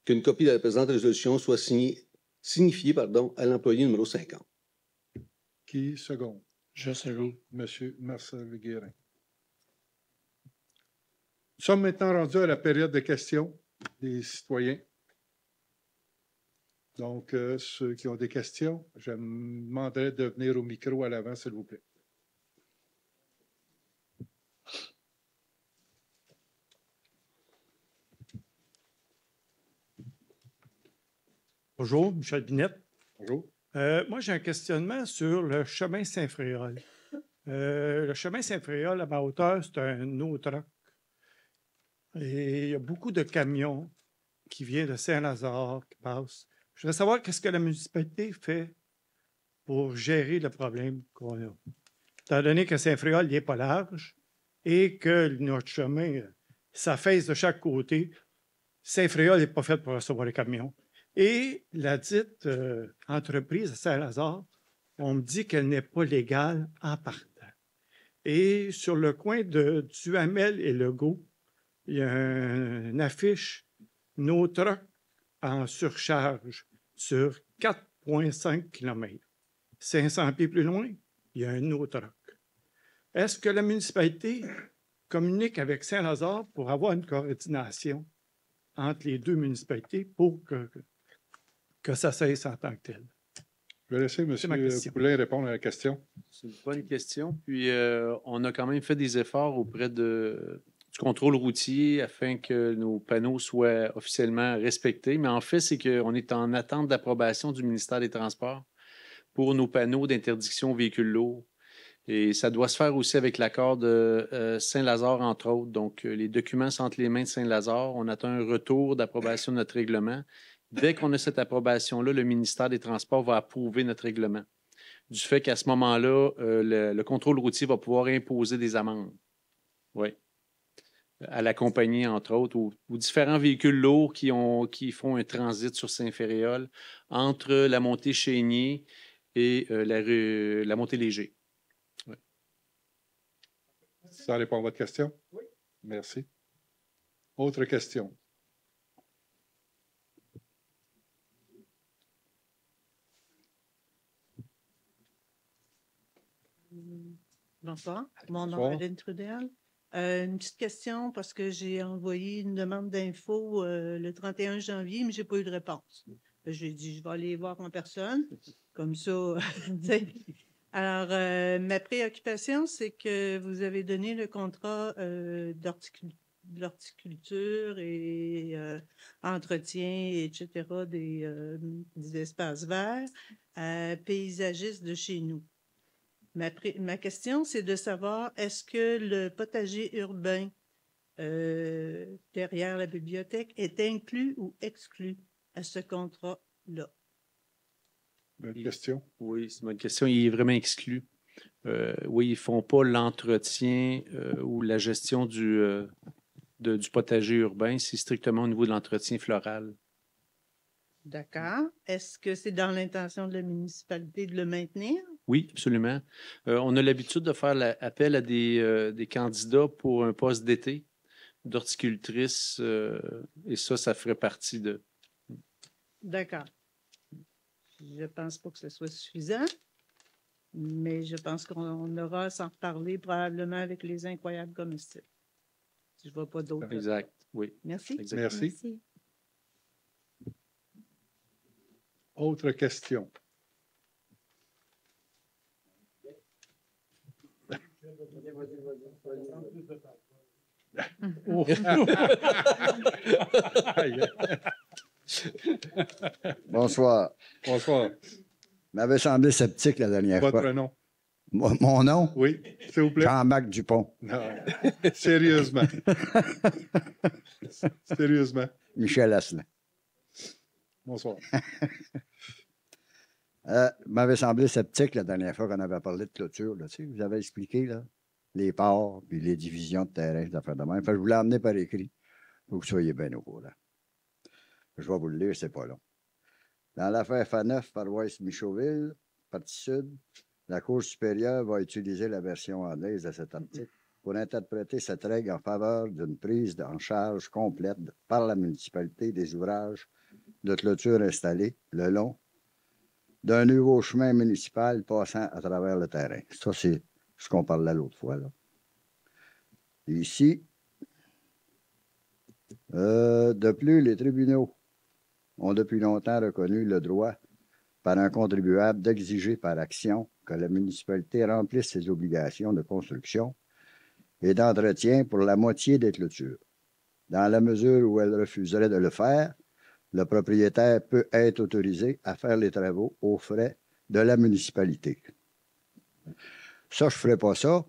Qu'une copie de la présente résolution soit signifiée à l'employé numéro 50. Qui seconde? Je seconde. Monsieur Marcel Guérin. Nous sommes maintenant rendus à la période de questions des citoyens. Donc, ceux qui ont des questions, je me demanderai de venir au micro à l'avant, s'il vous plaît. Bonjour, Michel Binette. Bonjour. Moi, j'ai un questionnement sur le chemin Saint-Fréol. Le chemin Saint-Fréol, à ma hauteur, c'est un autre. Et il y a beaucoup de camions qui viennent de Saint-Lazare, qui passent. Je voudrais savoir qu'est-ce que la municipalité fait pour gérer le problème qu'on a. Étant donné que Saint-Fréol n'est pas large et que notre chemin s'affaisse de chaque côté, Saint-Fréol n'est pas fait pour recevoir les camions. Et la dite entreprise à Saint-Lazare, on me dit qu'elle n'est pas légale en partant. Et sur le coin de Duhamel et Legault, il y a une affiche « Nos trucks en surcharge » sur 4,5 km. 500 pieds plus loin, il y a un autre truck. Est-ce que la municipalité communique avec Saint-Lazare pour avoir une coordination entre les deux municipalités pour que ça cesse en tant que tel? Je vais laisser M. Poulin répondre à la question. C'est une bonne question. Puis, on a quand même fait des efforts auprès du contrôle routier afin que nos panneaux soient officiellement respectés. Mais en fait, c'est qu'on est en attente d'approbation du ministère des Transports pour nos panneaux d'interdiction aux véhicules lourds. Et ça doit se faire aussi avec l'accord de Saint-Lazare, entre autres. Donc, les documents sont entre les mains de Saint-Lazare. On attend un retour d'approbation de notre règlement. Dès qu'on a cette approbation-là, le ministère des Transports va approuver notre règlement. Du fait qu'à ce moment-là, le contrôle routier va pouvoir imposer des amendes. Oui. À la compagnie, entre autres, ou différents véhicules lourds qui font un transit sur Saint-Féréol entre la montée Chénier et la montée Léger. Ouais. Ça répond à votre question? Oui. Merci. Autre question? Bonsoir. Mon nom est Hélène Trudel. Une petite question parce que j'ai envoyé une demande d'info le 31 janvier, mais je n'ai pas eu de réponse. J'ai dit, je vais aller voir en personne. Comme ça. Alors, ma préoccupation, c'est que vous avez donné le contrat d'horticulture et entretien, etc., des espaces verts à paysagistes de chez nous. Ma question, c'est de savoir, est-ce que le potager urbain derrière la bibliothèque est inclus ou exclu à ce contrat-là? Bonne question. Oui, c'est une bonne question. Il est vraiment exclu. Oui, ils ne font pas l'entretien ou la gestion du potager urbain. C'est strictement au niveau de l'entretien floral. D'accord. Est-ce que c'est dans l'intention de la municipalité de le maintenir? Oui, absolument. On a l'habitude de faire appel à des candidats pour un poste d'été d'horticultrice et ça ferait partie de... D'accord. Je ne pense pas que ce soit suffisant, mais je pense qu'on aura à s'en reparler probablement avec les incroyables comestibles. Je ne vois pas d'autres. Exact, oui. Merci. Exact. Merci. Merci. Autre question? Bonsoir. Bonsoir. M'avait semblé sceptique la dernière fois. Votre nom? Mon nom? Oui, s'il vous plaît. Jean-Marc Dupont. Non. Sérieusement. Sérieusement. Michel Asselin. Bonsoir. M'avait semblé sceptique la dernière fois qu'on avait parlé de clôture. Là, tu sais, vous avez expliqué là, les ports puis les divisions de terrain, d'affaires de même. Enfin, je vous l'ai amené par écrit pour que vous soyez bien au courant. Je vais vous le lire, c'est pas long. Dans l'affaire F9, paroisse Michauville, partie sud, la Cour supérieure va utiliser la version anglaise de cet article pour interpréter cette règle en faveur d'une prise en charge complète par la municipalité des ouvrages de clôture installés le long d'un nouveau chemin municipal passant à travers le terrain. Ça, c'est ce qu'on parlait l'autre fois. Là. Ici, de plus, les tribunaux ont depuis longtemps reconnu le droit par un contribuable d'exiger par action que la municipalité remplisse ses obligations de construction et d'entretien pour la moitié des clôtures. Dans la mesure où elle refuserait de le faire, le propriétaire peut être autorisé à faire les travaux aux frais de la municipalité. Ça, je ne ferai pas ça,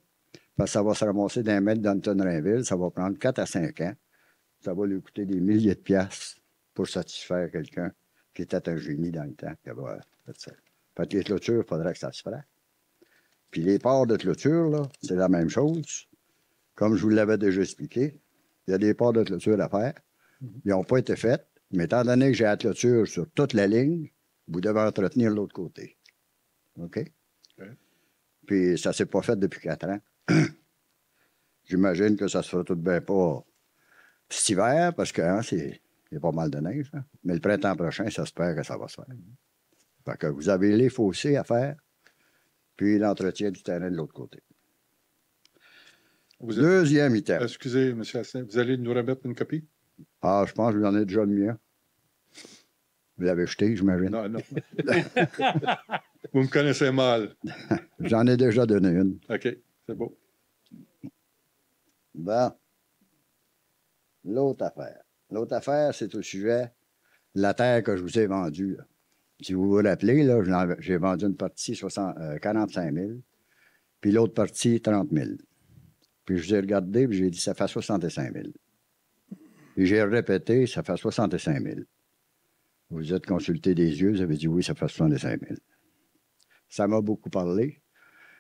parce que ça va se ramasser d'un mètre d'Anton-Rainville. Ça va prendre 4 à 5 ans. Ça va lui coûter des milliers de piastres pour satisfaire quelqu'un qui était un génie dans le temps. Fait que les clôtures, il faudrait que ça se fasse. Puis les ports de clôture, là, c'est la même chose. Comme je vous l'avais déjà expliqué, il y a des ports de clôture à faire. Ils n'ont pas été faits, mais étant donné que j'ai la clôture sur toute la ligne, vous devez entretenir l'autre côté. OK? Puis ça ne s'est pas fait depuis 4 ans. J'imagine que ça se fera tout de bien pas cet hiver, parce que il y a pas mal de neige. Hein? Mais le printemps prochain, ça se perd que ça va se faire. Fait que vous avez les fossés à faire, puis l'entretien du terrain de l'autre côté. Deuxième item. Excusez, M. Asselin, vous allez nous remettre une copie? Ah, je pense que vous en avez déjà le mien. Vous l'avez jeté, j'imagine. Non, non. Vous me connaissez mal. J'en ai déjà donné une. OK, c'est beau. Bon. L'autre affaire. L'autre affaire, c'est au sujet de la terre que je vous ai vendue. Là. Si vous vous rappelez, là, j'ai vendu une partie 45 000, puis l'autre partie 30 000. Puis je vous ai regardé, puis j'ai dit, ça fait 65 000. Puis j'ai répété, ça fait 65 000. Vous êtes consulté des yeux, vous avez dit, oui, ça fait 65 000. Ça m'a beaucoup parlé.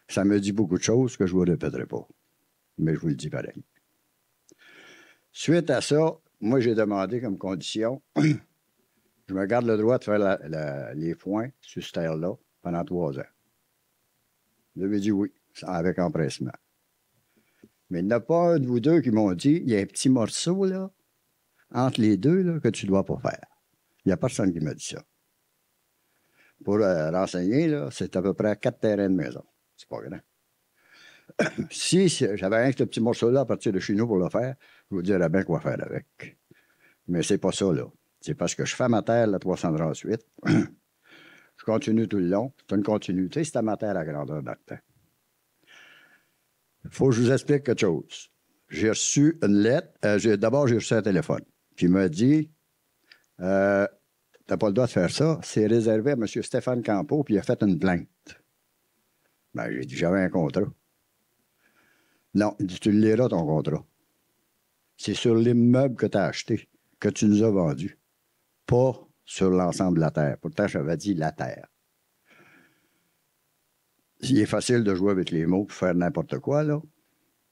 Ça me dit beaucoup de choses que je ne vous répéterai pas. Mais je vous le dis pareil. Suite à ça, moi, j'ai demandé comme condition, je me garde le droit de faire les foins sur cette terre-là pendant 3 ans. Vous avez dit oui, avec empressement. Mais il n'y en a pas un de vous deux qui m'ont dit, il y a un petit morceau, là, entre les deux, là, que tu ne dois pas faire. Il n'y a personne qui m'a dit ça. Pour renseigner, là, c'est à peu près 4 terrains de maison. C'est pas grand. Si j'avais un petit morceau-là à partir de chez nous pour le faire, je vous dirais bien quoi faire avec. Mais c'est pas ça, là. C'est parce que je fais ma terre, la 338. Je continue tout le long. C'est une continuité. C'est ma terre à grandeur dans le temps. Il faut que je vous explique quelque chose. J'ai reçu une lettre. D'abord, j'ai reçu un téléphone qui m'a dit t'as pas le droit de faire ça. C'est réservé à M. Stéphane Campeau, puis il a fait une plainte. Ben, j'ai dit j'avais un contrat. Non, il dit tu le liras, ton contrat. C'est sur l'immeuble que tu as acheté, que tu nous as vendu, pas sur l'ensemble de la terre. Pourtant, j'avais dit la terre. Il est facile de jouer avec les mots pour faire n'importe quoi, là.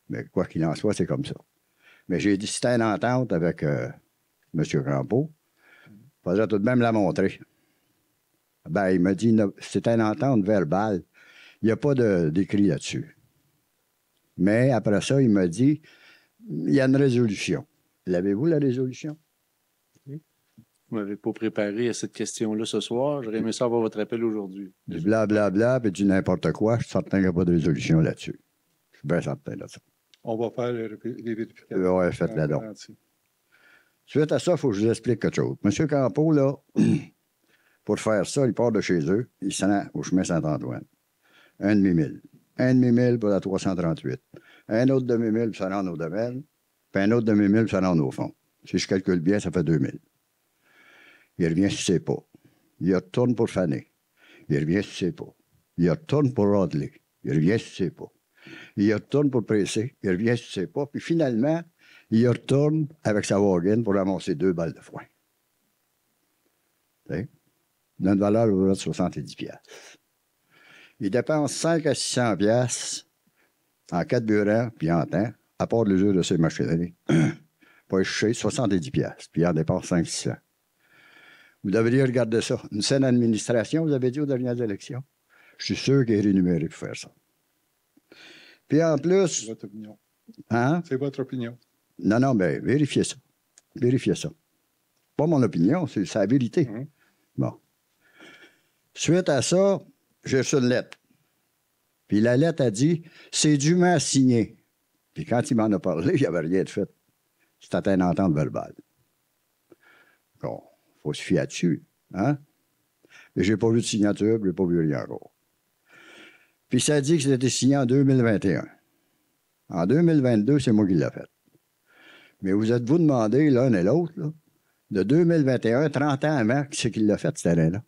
Mais quoi qu'il en soit, c'est comme ça. Mais j'ai dit, c'était une entente avec M. Campeau. Il faudrait tout de même la montrer. Ben, il m'a dit, c'était une entente verbale. Il n'y a pas d'écrit là-dessus. Mais après ça, il m'a dit, il y a une résolution. L'avez-vous, la résolution? Vous ne m'avez pas préparé à cette question-là ce soir. J'aurais aimé ça avoir votre appel aujourd'hui. Du blablabla, puis du n'importe quoi. Je suis certain qu'il n'y a pas de résolution là-dessus. Je suis bien certain de ça. On va faire les vérifications. Oui, faites-la donc. Suite à ça, il faut que je vous explique quelque chose. M. Campeau, là, pour faire ça, il part de chez eux, il s'en va au chemin Saint-Antoine. Un demi-mille. Un demi-mille pour la 338. Un autre demi-mille pour se rendre au domaine. Puis un autre demi-mille pour se rendre au fond. Si je calcule bien, ça fait 2000. Il revient sur ses pas. Il retourne pour faner. Il revient sur ses pas. Il retourne pour rodeler. Il revient sur ses pas. Il retourne pour presser. Il revient sur ses pas. Puis finalement, il retourne avec sa wagon pour ramasser 2 balles de foin. Il a une valeur de 70 $. Il dépense 5 à 600 $ en carburant puis en temps, à part l'usure de ses machineries. Pas échoué, 70 $. Puis il en dépense 5 à 600. Vous devriez regarder ça. Une saine administration, vous avez dit aux dernières élections. Je suis sûr qu'il est rémunéré pour faire ça. Puis en plus... C'est votre opinion. Hein? C'est votre opinion. Non, non, mais vérifiez ça. Vérifiez ça. Pas mon opinion, c'est la vérité. Bon. Suite à ça, j'ai reçu une lettre. Puis la lettre a dit, c'est dûment signé. Puis quand il m'en a parlé, il n'y avait rien de fait. C'était une entente verbale. Bon. Il faut se fier dessus. Hein? Mais je n'ai pas vu de signature, je n'ai pas vu rien encore. Puis ça dit que c'était signé en 2021. En 2022, c'est moi qui l'ai fait. Mais vous êtes-vous demandé, l'un et l'autre, là, de 2021, 30 ans avant, qui c'est qui l'a fait, ce terrain-là?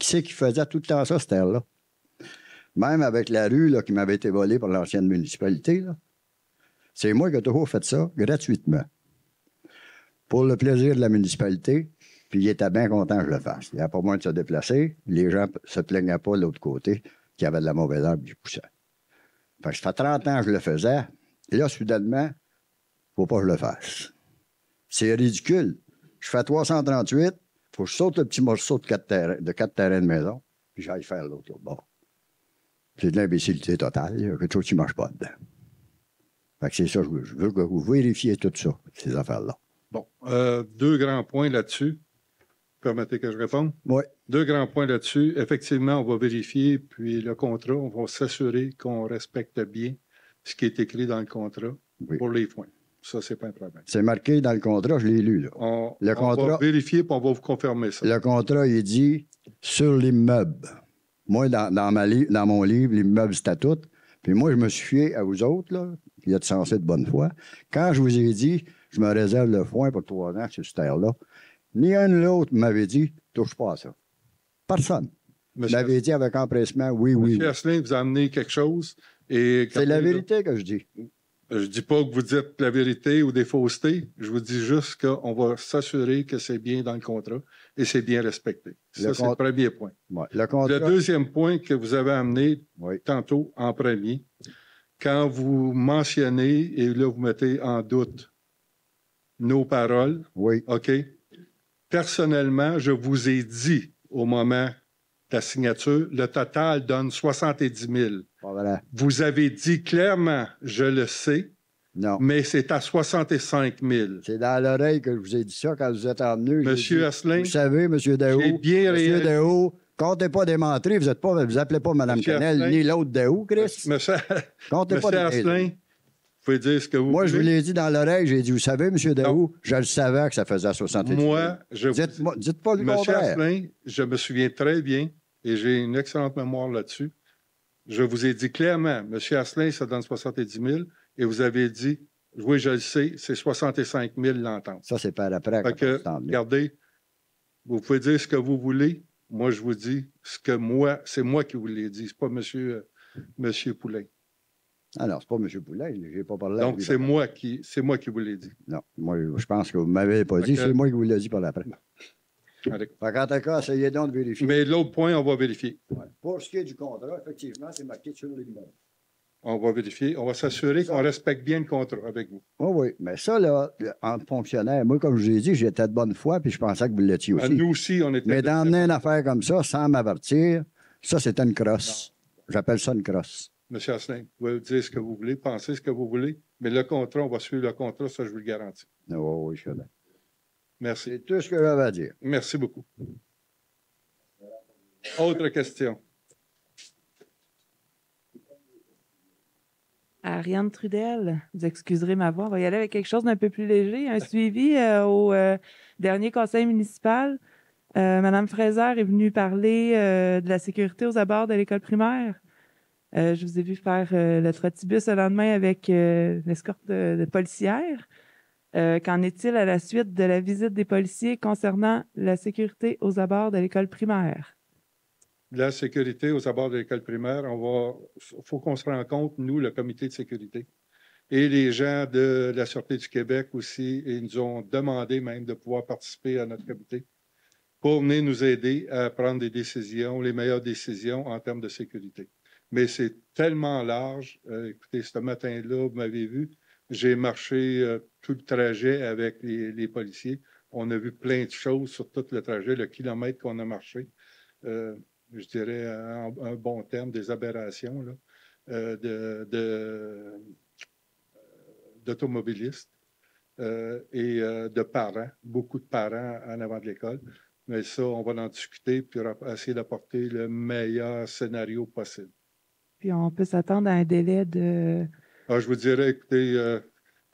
Qui c'est qui faisait tout le temps ça, cette terre-là? Même avec la rue là, qui m'avait été volée par l'ancienne municipalité, là, c'est moi qui ai toujours fait ça gratuitement. Pour le plaisir de la municipalité, puis il était bien content que je le fasse. Il n'y a pas moyen de se déplacer. Les gens ne se plaignaient pas de l'autre côté qu'il y avait de la mauvaise herbe du poussant. Fait que ça fait 30 ans que je le faisais. Et là, soudainement, il ne faut pas que je le fasse. C'est ridicule. Je fais 338, il faut que je saute le petit morceau de 4 terrains de maison, puis j'aille faire l'autre bord. C'est de l'imbécilité totale. Il y a quelque chose qui ne marche pas dedans. Fait que c'est ça, je veux que vous vérifiez tout ça, ces affaires-là. Bon, 2 grands points là-dessus. Permettez que je réponde? Oui. 2 grands points là-dessus. Effectivement, on va vérifier, puis le contrat, on va s'assurer qu'on respecte bien ce qui est écrit dans le contrat pour les points. Ça, c'est pas un problème. C'est marqué dans le contrat, je l'ai lu. Là. On va vérifier, puis on va vous confirmer ça. Le contrat, il dit sur l'immeuble. Moi, dans mon livre, l'immeuble, c'était tout. Puis moi, je me suis fié à vous autres, là, qui êtes censés de bonne foi. Quand je vous ai dit, je me réserve le foin pour 3 ans sur cette terre-là, ni un ni l'autre m'avait dit, touche pas à ça. Personne. Vous m'avez dit avec empressement, oui. Monsieur Asselin, vous a amené quelque chose. C'est la vérité que je dis. Je ne dis pas que vous dites la vérité ou des faussetés. Je vous dis juste qu'on va s'assurer que c'est bien dans le contrat et c'est bien respecté. Ça, c'est le premier point. Ouais, le deuxième point que vous avez amené tantôt en premier, quand vous mentionnez, et là, vous mettez en doute nos paroles, OK? Personnellement, je vous ai dit au moment de la signature, le total donne 70 000. Voilà. Vous avez dit clairement, je le sais, mais c'est à 65 000. C'est dans l'oreille que je vous ai dit ça quand vous êtes emvenu. Monsieur Asselin, vous savez, Monsieur Daou, Monsieur Daou, comptez pas des menteries, vous appelez pas Mme Canel ni l'autre Daou, Chris. Comptez pas des Asselin, vous pouvez dire ce que vous Moi, voulez. je vous l'ai dit dans l'oreille, j'ai dit, vous savez, M. Daou, je le savais que ça faisait 70 000. Moi, dites pas le contraire. M. Asselin, je me souviens très bien, et j'ai une excellente mémoire là-dessus. Je vous ai dit clairement, M. Asselin, ça donne 70 000, et vous avez dit, oui, je le sais, c'est 65 000 l'entente. Ça, c'est par après. Regardez, vous pouvez dire ce que vous voulez. Moi, je vous dis ce que moi, c'est moi qui vous l'ai dit, c'est pas M. Poulain. Ah non, c'est pas M. Poulain, je n'ai pas parlé. Donc, c'est moi qui vous l'ai dit. Non, moi, je pense que vous ne m'avez pas dit, c'est moi qui vous l'ai dit par après. Allez. Fait qu'en tout cas, essayez donc de vérifier. Mais l'autre point, on va vérifier. Ouais. Pour ce qui est du contrat, effectivement, c'est marqué sur l'immeuble. On va vérifier. On va s'assurer qu'on respecte bien le contrat avec vous. Oui. Mais ça, là, en fonctionnaire, moi, comme je vous ai dit, j'étais de bonne foi, puis je pensais que vous l'étiez aussi. Nous aussi, on était. Mais d'emmener une affaire comme ça, sans m'avertir, ça, c'est une crosse. J'appelle ça une crosse. Monsieur Asselin, vous pouvez dire ce que vous voulez, penser ce que vous voulez, mais le contrat, on va suivre le contrat, ça, je vous le garantis. Oui, je connais. Merci. C'est tout ce que j'avais à dire. Merci beaucoup. Autre question. Ariane Trudel, vous excuserez ma voix. On va y aller avec quelque chose d'un peu plus léger. Un suivi au dernier conseil municipal. Madame Fraser est venue parler de la sécurité aux abords de l'école primaire. Je vous ai vu faire le trottibus le lendemain avec l'escorte de policières. Qu'en est-il à la suite de la visite des policiers concernant la sécurité aux abords de l'école primaire? La sécurité aux abords de l'école primaire, il faut qu'on se rende compte, nous, le comité de sécurité, et les gens de la Sûreté du Québec aussi, ils nous ont demandé même de pouvoir participer à notre comité pour venir nous aider à prendre des décisions, les meilleures décisions en termes de sécurité. Mais c'est tellement large. Écoutez, ce matin-là, vous m'avez vu, j'ai marché tout le trajet avec les policiers. On a vu plein de choses sur tout le trajet, le kilomètre qu'on a marché. Je dirais, un bon terme, des aberrations là, d'automobilistes et de parents, beaucoup de parents en avant de l'école. Mais ça, on va en discuter puis essayer d'apporter le meilleur scénario possible. Puis on peut s'attendre à un délai de... Je vous dirais, écoutez,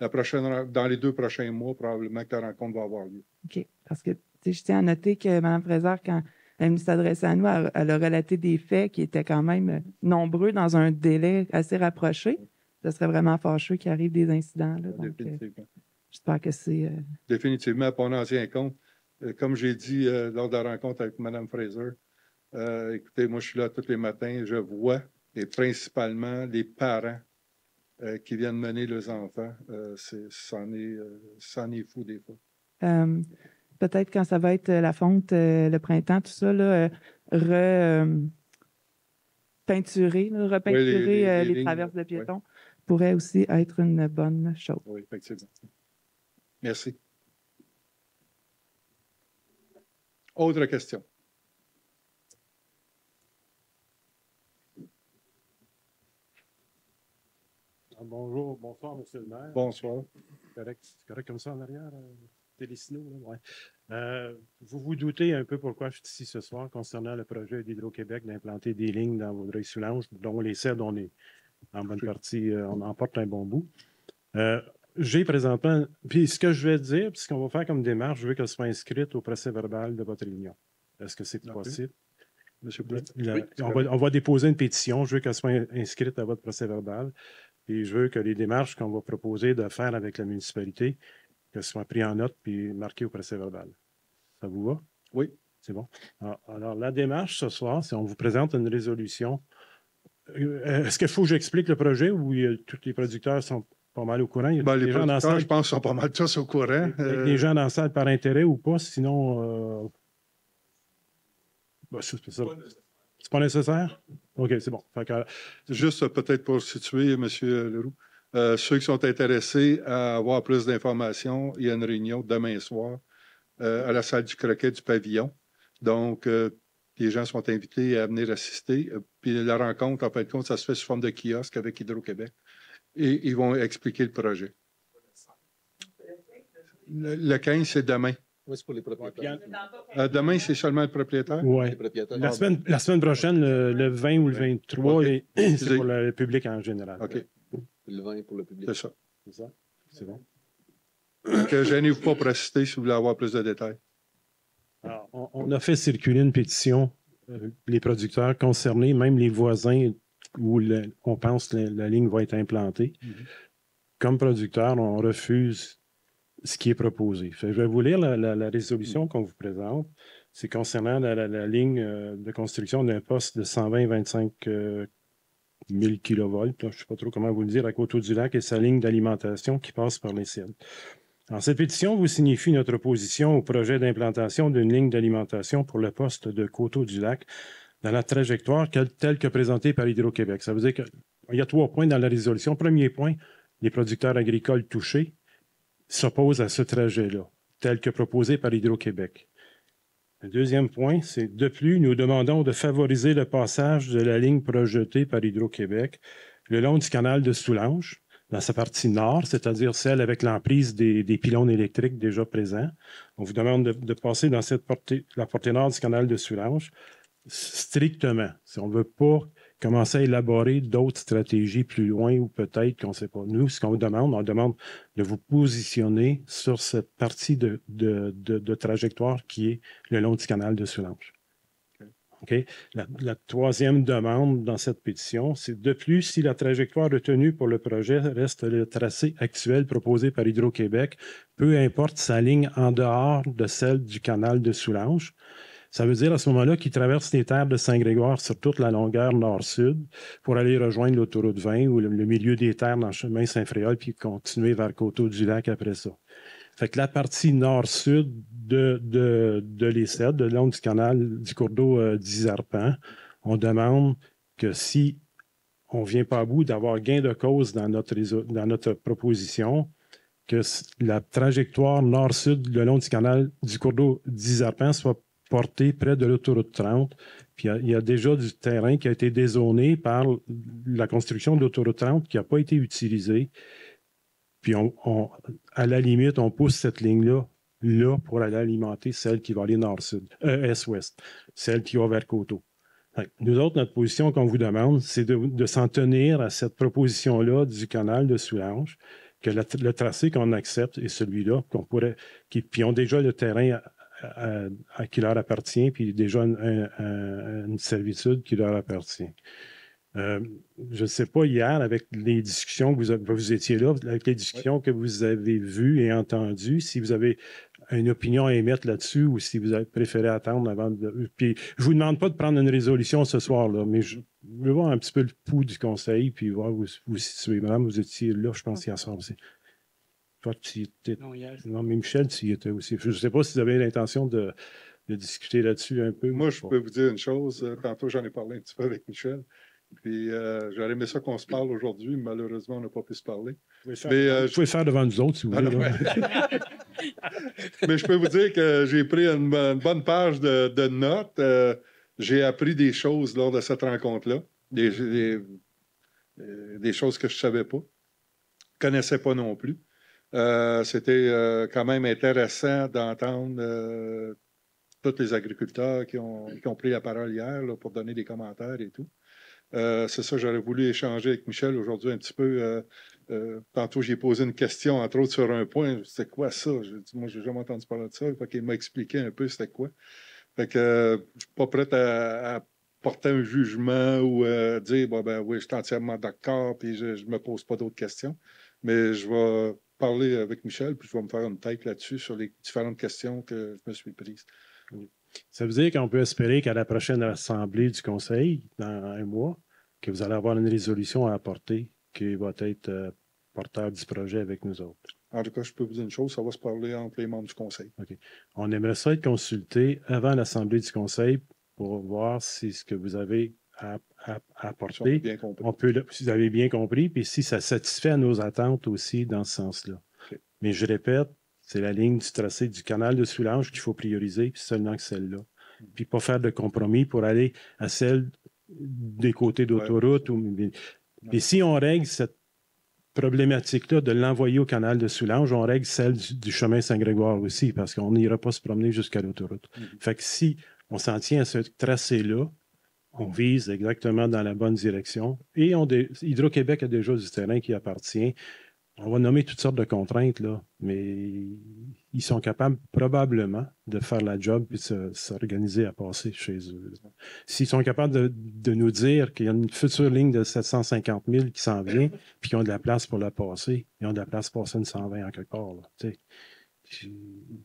dans les 2 prochains mois, probablement que la rencontre va avoir lieu. OK. Parce que je tiens à noter que Mme Fraser, quand elle nous s'adressait à nous, elle a relaté des faits qui étaient quand même nombreux dans un délai assez rapproché. Ce serait vraiment fâcheux qu'il arrive des incidents. Là, donc, définitivement. J'espère que c'est... Définitivement, on en tient compte. Comme j'ai dit lors de la rencontre avec Mme Fraser, écoutez, moi, je suis là tous les matins, je vois et principalement les parents qui viennent mener leurs enfants. C'en est fou des fois. Peut-être quand ça va être la fonte, le printemps, tout ça, là, repeinturer les les lignes, traverses de piétons pourrait aussi être une bonne chose. Oui, effectivement. Merci. Autre question? Bonjour, bonsoir, M. le maire. Bonsoir. C'est correct comme ça en arrière, Télésino? Ouais. Vous vous doutez un peu pourquoi je suis ici ce soir concernant le projet d'Hydro-Québec d'implanter des lignes dans Vaudreuil-Soulanges, dont les CED, on est en bonne partie, on en porte un bon bout. J'ai présentement, puis ce que je vais dire, puis ce qu'on va faire comme démarche, je veux qu'elle soit inscrite au procès-verbal de votre réunion. Est-ce que c'est possible? Monsieur Blais? On va déposer une pétition, je veux qu'elle soit inscrite à votre procès-verbal. Et je veux que les démarches qu'on va proposer de faire avec la municipalité, qu'elles soient prises en note puis marquées au procès-verbal. Ça vous va? Oui. C'est bon. Alors, la démarche ce soir, c'est on vous présente une résolution. Est-ce qu'il faut que j'explique le projet ou tous les producteurs sont pas mal au courant? Les producteurs, je pense, sont pas mal tous au courant. Les gens dans la salle par intérêt ou pas, sinon... c'est pas nécessaire? OK, c'est bon. Juste peut-être pour situer, M. Leroux, ceux qui sont intéressés à avoir plus d'informations, il y a une réunion demain soir à la salle du Croquet du Pavillon. Donc, les gens sont invités à venir assister. Puis la rencontre, en fin de compte, ça se fait sous forme de kiosque avec Hydro-Québec. Et ils vont expliquer le projet. Le 15, c'est demain. Oui, c'est pour les propriétaires. Demain, c'est seulement le propriétaire? Oui. La semaine prochaine, le 20 ou le 23, c'est pour le public en général. OK. Le 20 pour le public. C'est ça. C'est ça? C'est bon. Donc, gênez-vous pas pour assister si vous voulez avoir plus de détails. Alors, on a fait circuler une pétition, les producteurs concernés, même les voisins où on pense que la ligne va être implantée. Comme producteur, on refuse ce qui est proposé. Je vais vous lire la résolution qu'on vous présente. C'est concernant la ligne de construction d'un poste de 120-25 000 kV. Je ne sais pas trop comment vous le dire, à Coteau-du-Lac et sa ligne d'alimentation qui passe par les CED. Alors, cette pétition vous signifie notre opposition au projet d'implantation d'une ligne d'alimentation pour le poste de Coteau-du-Lac dans la trajectoire telle que présentée par Hydro-Québec. Ça veut dire qu'il y a 3 points dans la résolution. Premier point, les producteurs agricoles touchés s'opposent à ce trajet-là, tel que proposé par Hydro-Québec. Le deuxième point, c'est de plus, nous demandons de favoriser le passage de la ligne projetée par Hydro-Québec le long du canal de Soulanges, dans sa partie nord, c'est-à-dire celle avec l'emprise des pylônes électriques déjà présents. On vous demande de passer dans la portée nord du canal de Soulanges strictement. Si on ne veut pas commencer à élaborer d'autres stratégies plus loin ou peut-être qu'on ne sait pas. Nous, ce qu'on vous demande, on demande de vous positionner sur cette partie de trajectoire qui est le long du canal de Soulanges. Okay. La troisième demande dans cette pétition, c'est de plus, si la trajectoire retenue pour le projet reste le tracé actuel proposé par Hydro-Québec, peu importe sa ligne en dehors de celle du canal de Soulanges, ça veut dire à ce moment-là qu'il traverse les terres de Saint-Grégoire sur toute la longueur nord-sud pour aller rejoindre l'autoroute 20 ou le milieu des terres dans le chemin Saint-Fréol puis continuer vers Coteau-du-Lac après ça. Fait que la partie nord-sud de l'ECED, de long du canal du cours d'eau d'Isarpan, on demande que si on ne vient pas à bout d'avoir gain de cause dans notre proposition, que la trajectoire nord-sud le long du canal du cours d'eau d'Isarpan soit portée près de l'autoroute 30. Puis il y a déjà du terrain qui a été dézoné par la construction de l'autoroute 30 qui n'a pas été utilisé. Puis à la limite, on pousse cette ligne-là là pour aller alimenter celle qui va aller nord-sud, est-ouest, celle qui va vers Coteau. Nous autres, notre position qu'on vous demande, c'est de s'en tenir à cette proposition-là du canal de Soulanges, que le tracé qu'on accepte est celui-là, puis ont déjà le terrain à qui leur appartient, puis déjà une servitude qui leur appartient. Je ne sais pas, hier, avec les discussions que vous étiez là, avec les discussions que vous avez vues et entendues, si vous avez une opinion à émettre là-dessus ou si vous avez préféré attendre avant de. Puis, je vous demande pas de prendre une résolution ce soir-là, mais je veux voir un petit peu le pouls du conseil, puis voir où vous situez. Madame, vous étiez là, je pense, hier soir aussi. Toi, tu y étais. Non, hier. Non, mais Michel, tu y étais aussi. Je ne sais pas si vous avez l'intention de discuter là-dessus un peu. Moi, je peux vous dire une chose. Tantôt, j'en ai parlé un petit peu avec Michel. Puis, j'aurais aimé ça qu'on se parle aujourd'hui. Malheureusement, on n'a pas pu se parler. Vous pouvez faire devant nous autres, si vous voulez. Mais je peux vous dire que j'ai pris une bonne page de notes. J'ai appris des choses lors de cette rencontre-là. Des choses que je ne savais pas. Je ne connaissais pas non plus. C'était quand même intéressant d'entendre tous les agriculteurs qui ont pris la parole hier là, pour donner des commentaires et tout. C'est ça, j'aurais voulu échanger avec Michel aujourd'hui un petit peu. Tantôt, j'ai posé une question, entre autres, sur un point. C'était quoi ça? Moi, je n'ai jamais entendu parler de ça. Fait qu'il m'a expliqué un peu c'était quoi. Fait que je ne suis pas prêt à porter un jugement ou dire ben oui, je suis entièrement d'accord puis je ne me pose pas d'autres questions. Mais je vais parler avec Michel puis je vais me faire une tête là-dessus sur les différentes questions que je me suis prises. Ça veut dire qu'on peut espérer qu'à la prochaine assemblée du Conseil, dans un mois, que vous allez avoir une résolution à apporter qui va être porteur du projet avec nous autres. En tout cas, je peux vous dire une chose, ça va se parler entre les membres du Conseil. OK. On aimerait ça être consulté avant l'assemblée du Conseil pour voir si ce que vous avez à apporter, si vous avez bien compris, puis si ça satisfait à nos attentes aussi dans ce sens-là. Okay. Mais je répète, c'est la ligne du tracé du canal de Soulanges qu'il faut prioriser, puis seulement que celle-là. Puis pas faire de compromis pour aller à celle des côtés d'autoroute. Ouais. Et si on règle cette problématique-là de l'envoyer au canal de Soulanges, on règle celle du chemin Saint-Grégoire aussi, parce qu'on n'ira pas se promener jusqu'à l'autoroute. Fait que si on s'en tient à ce tracé-là, on vise exactement dans la bonne direction. Et Hydro-Québec a déjà du terrain qui appartient. On va nommer toutes sortes de contraintes, là, mais ils sont capables probablement de faire la job et de s'organiser à passer chez eux. S'ils sont capables de nous dire qu'il y a une future ligne de 750 000 qui s'en vient, puis qu'ils ont de la place pour la passer, ils ont de la place pour passer une 120 en quelque part.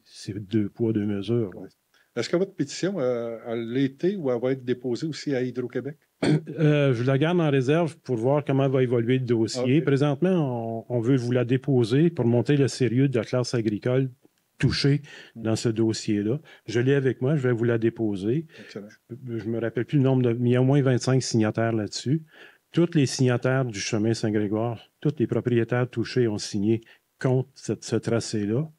C'est 2 poids, 2 mesures. Là. Est-ce que votre pétition, elle l'était ou elle va être déposée aussi à Hydro-Québec? Je la garde en réserve pour voir comment va évoluer le dossier. Okay. Présentement, on veut vous la déposer pour montrer le sérieux de la classe agricole touchée dans ce dossier-là. Je l'ai avec moi, je vais vous la déposer. Excellent. Je ne me rappelle plus le nombre mais il y a au moins 25 signataires là-dessus. Tous les signataires du chemin Saint-Grégoire, tous les propriétaires touchés ont signé contre ce tracé-là.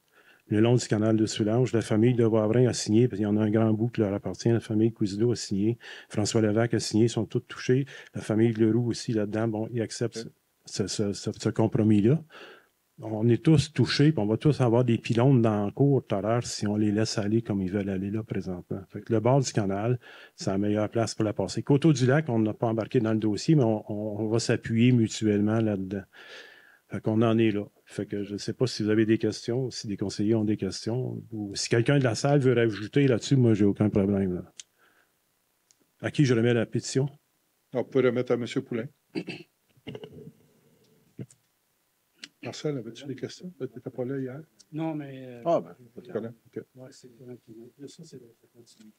Le long du canal de Soulanges, la famille de Wavrin a signé, parce qu'il y en a un grand bout qui leur appartient. La famille Cousineau a signé. François Levac a signé, ils sont tous touchés. La famille Leroux aussi là-dedans, bon, ils acceptent ce compromis-là. On est tous touchés, puis on va tous avoir des pylônes dans la cour tout à l'heure si on les laisse aller comme ils veulent aller là présentement. Fait que le bord du canal, c'est la meilleure place pour la passer. Coteau-du-Lac, on n'a pas embarqué dans le dossier, mais on va s'appuyer mutuellement là-dedans. Fait qu'on en est là. Fait que je ne sais pas si vous avez des questions, si des conseillers ont des questions, ou si quelqu'un de la salle veut rajouter là-dessus, moi, j'ai aucun problème. Là. À qui je remets la pétition? On peut remettre à M. Poulain. Marcel, avais-tu des questions? Tu n'étais pas là hier? Non, mais... pas de problème. Okay. Oui, c'est correct. Ça, c'est de la continuité.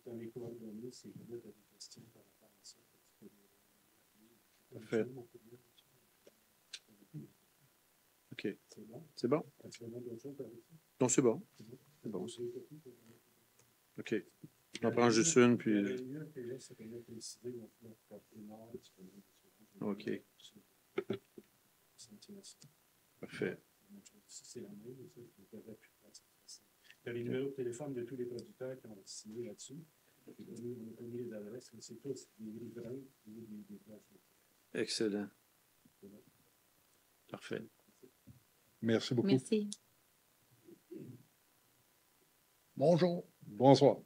Dans les coordonnées, c'est là, tu as des questions par rapport à ça. Parfait. OK. C'est bon? C'est bon? Non, c'est bon. C'est bon. OK. On prend juste une, puis... OK. Parfait. Tu as les numéros de téléphone de tous les producteurs qui ont signé là-dessus. On a mis les adresses, c'est tous des livreurs, des places. Excellent. Parfait. Merci beaucoup. Merci. Bonjour. Bonsoir.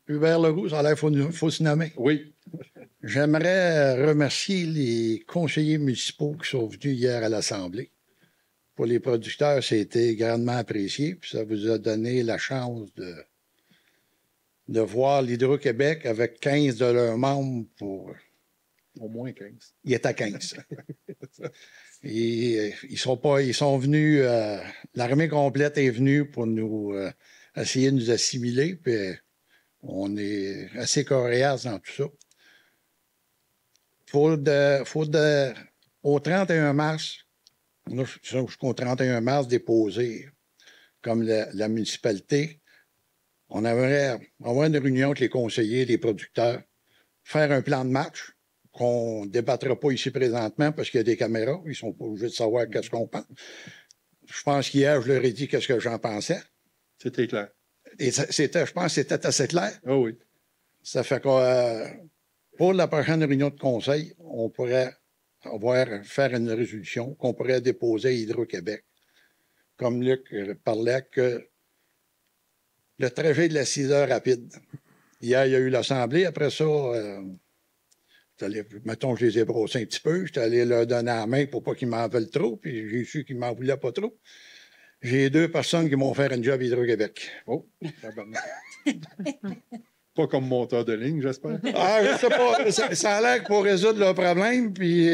Hubert Legault, ça a l'air faut se nommer. Oui. J'aimerais remercier les conseillers municipaux qui sont venus hier à l'Assemblée. Pour les producteurs, c'était grandement apprécié, puis ça vous a donné la chance de voir l'Hydro-Québec avec 15 de leurs membres pour Au moins 15. Il est à 15. Et, ils sont venus, l'armée complète est venue pour nous essayer de nous assimiler, puis on est assez coriace dans tout ça. Au 31 mars, on a jusqu'au 31 mars déposé, comme la municipalité, on aimerait avoir une réunion avec les conseillers, les producteurs, faire un plan de match qu'on ne débattra pas ici présentement parce qu'il y a des caméras. Ils ne sont pas obligés de savoir qu'est-ce qu'on pense. Je pense qu'hier, je leur ai dit qu'est-ce que j'en pensais. C'était clair. Et je pense que c'était assez clair. Ah oui. Ça fait que pour la prochaine réunion de conseil, on pourrait faire une résolution qu'on pourrait déposer à Hydro-Québec. Comme Luc parlait que le trajet de la 6 heures rapide. Hier, il y a eu l'Assemblée. Après ça, mettons, je les ai brossés un petit peu. J'étais allé leur donner la main pour pas qu'ils m'en veulent trop, puis j'ai su qu'ils m'en voulaient pas trop. J'ai 2 personnes qui m'ont fait un job Hydro-Québec. Oh, pas comme monteur de ligne, j'espère. Ah, je sais pas. Ça a l'air que pour résoudre le problème, puis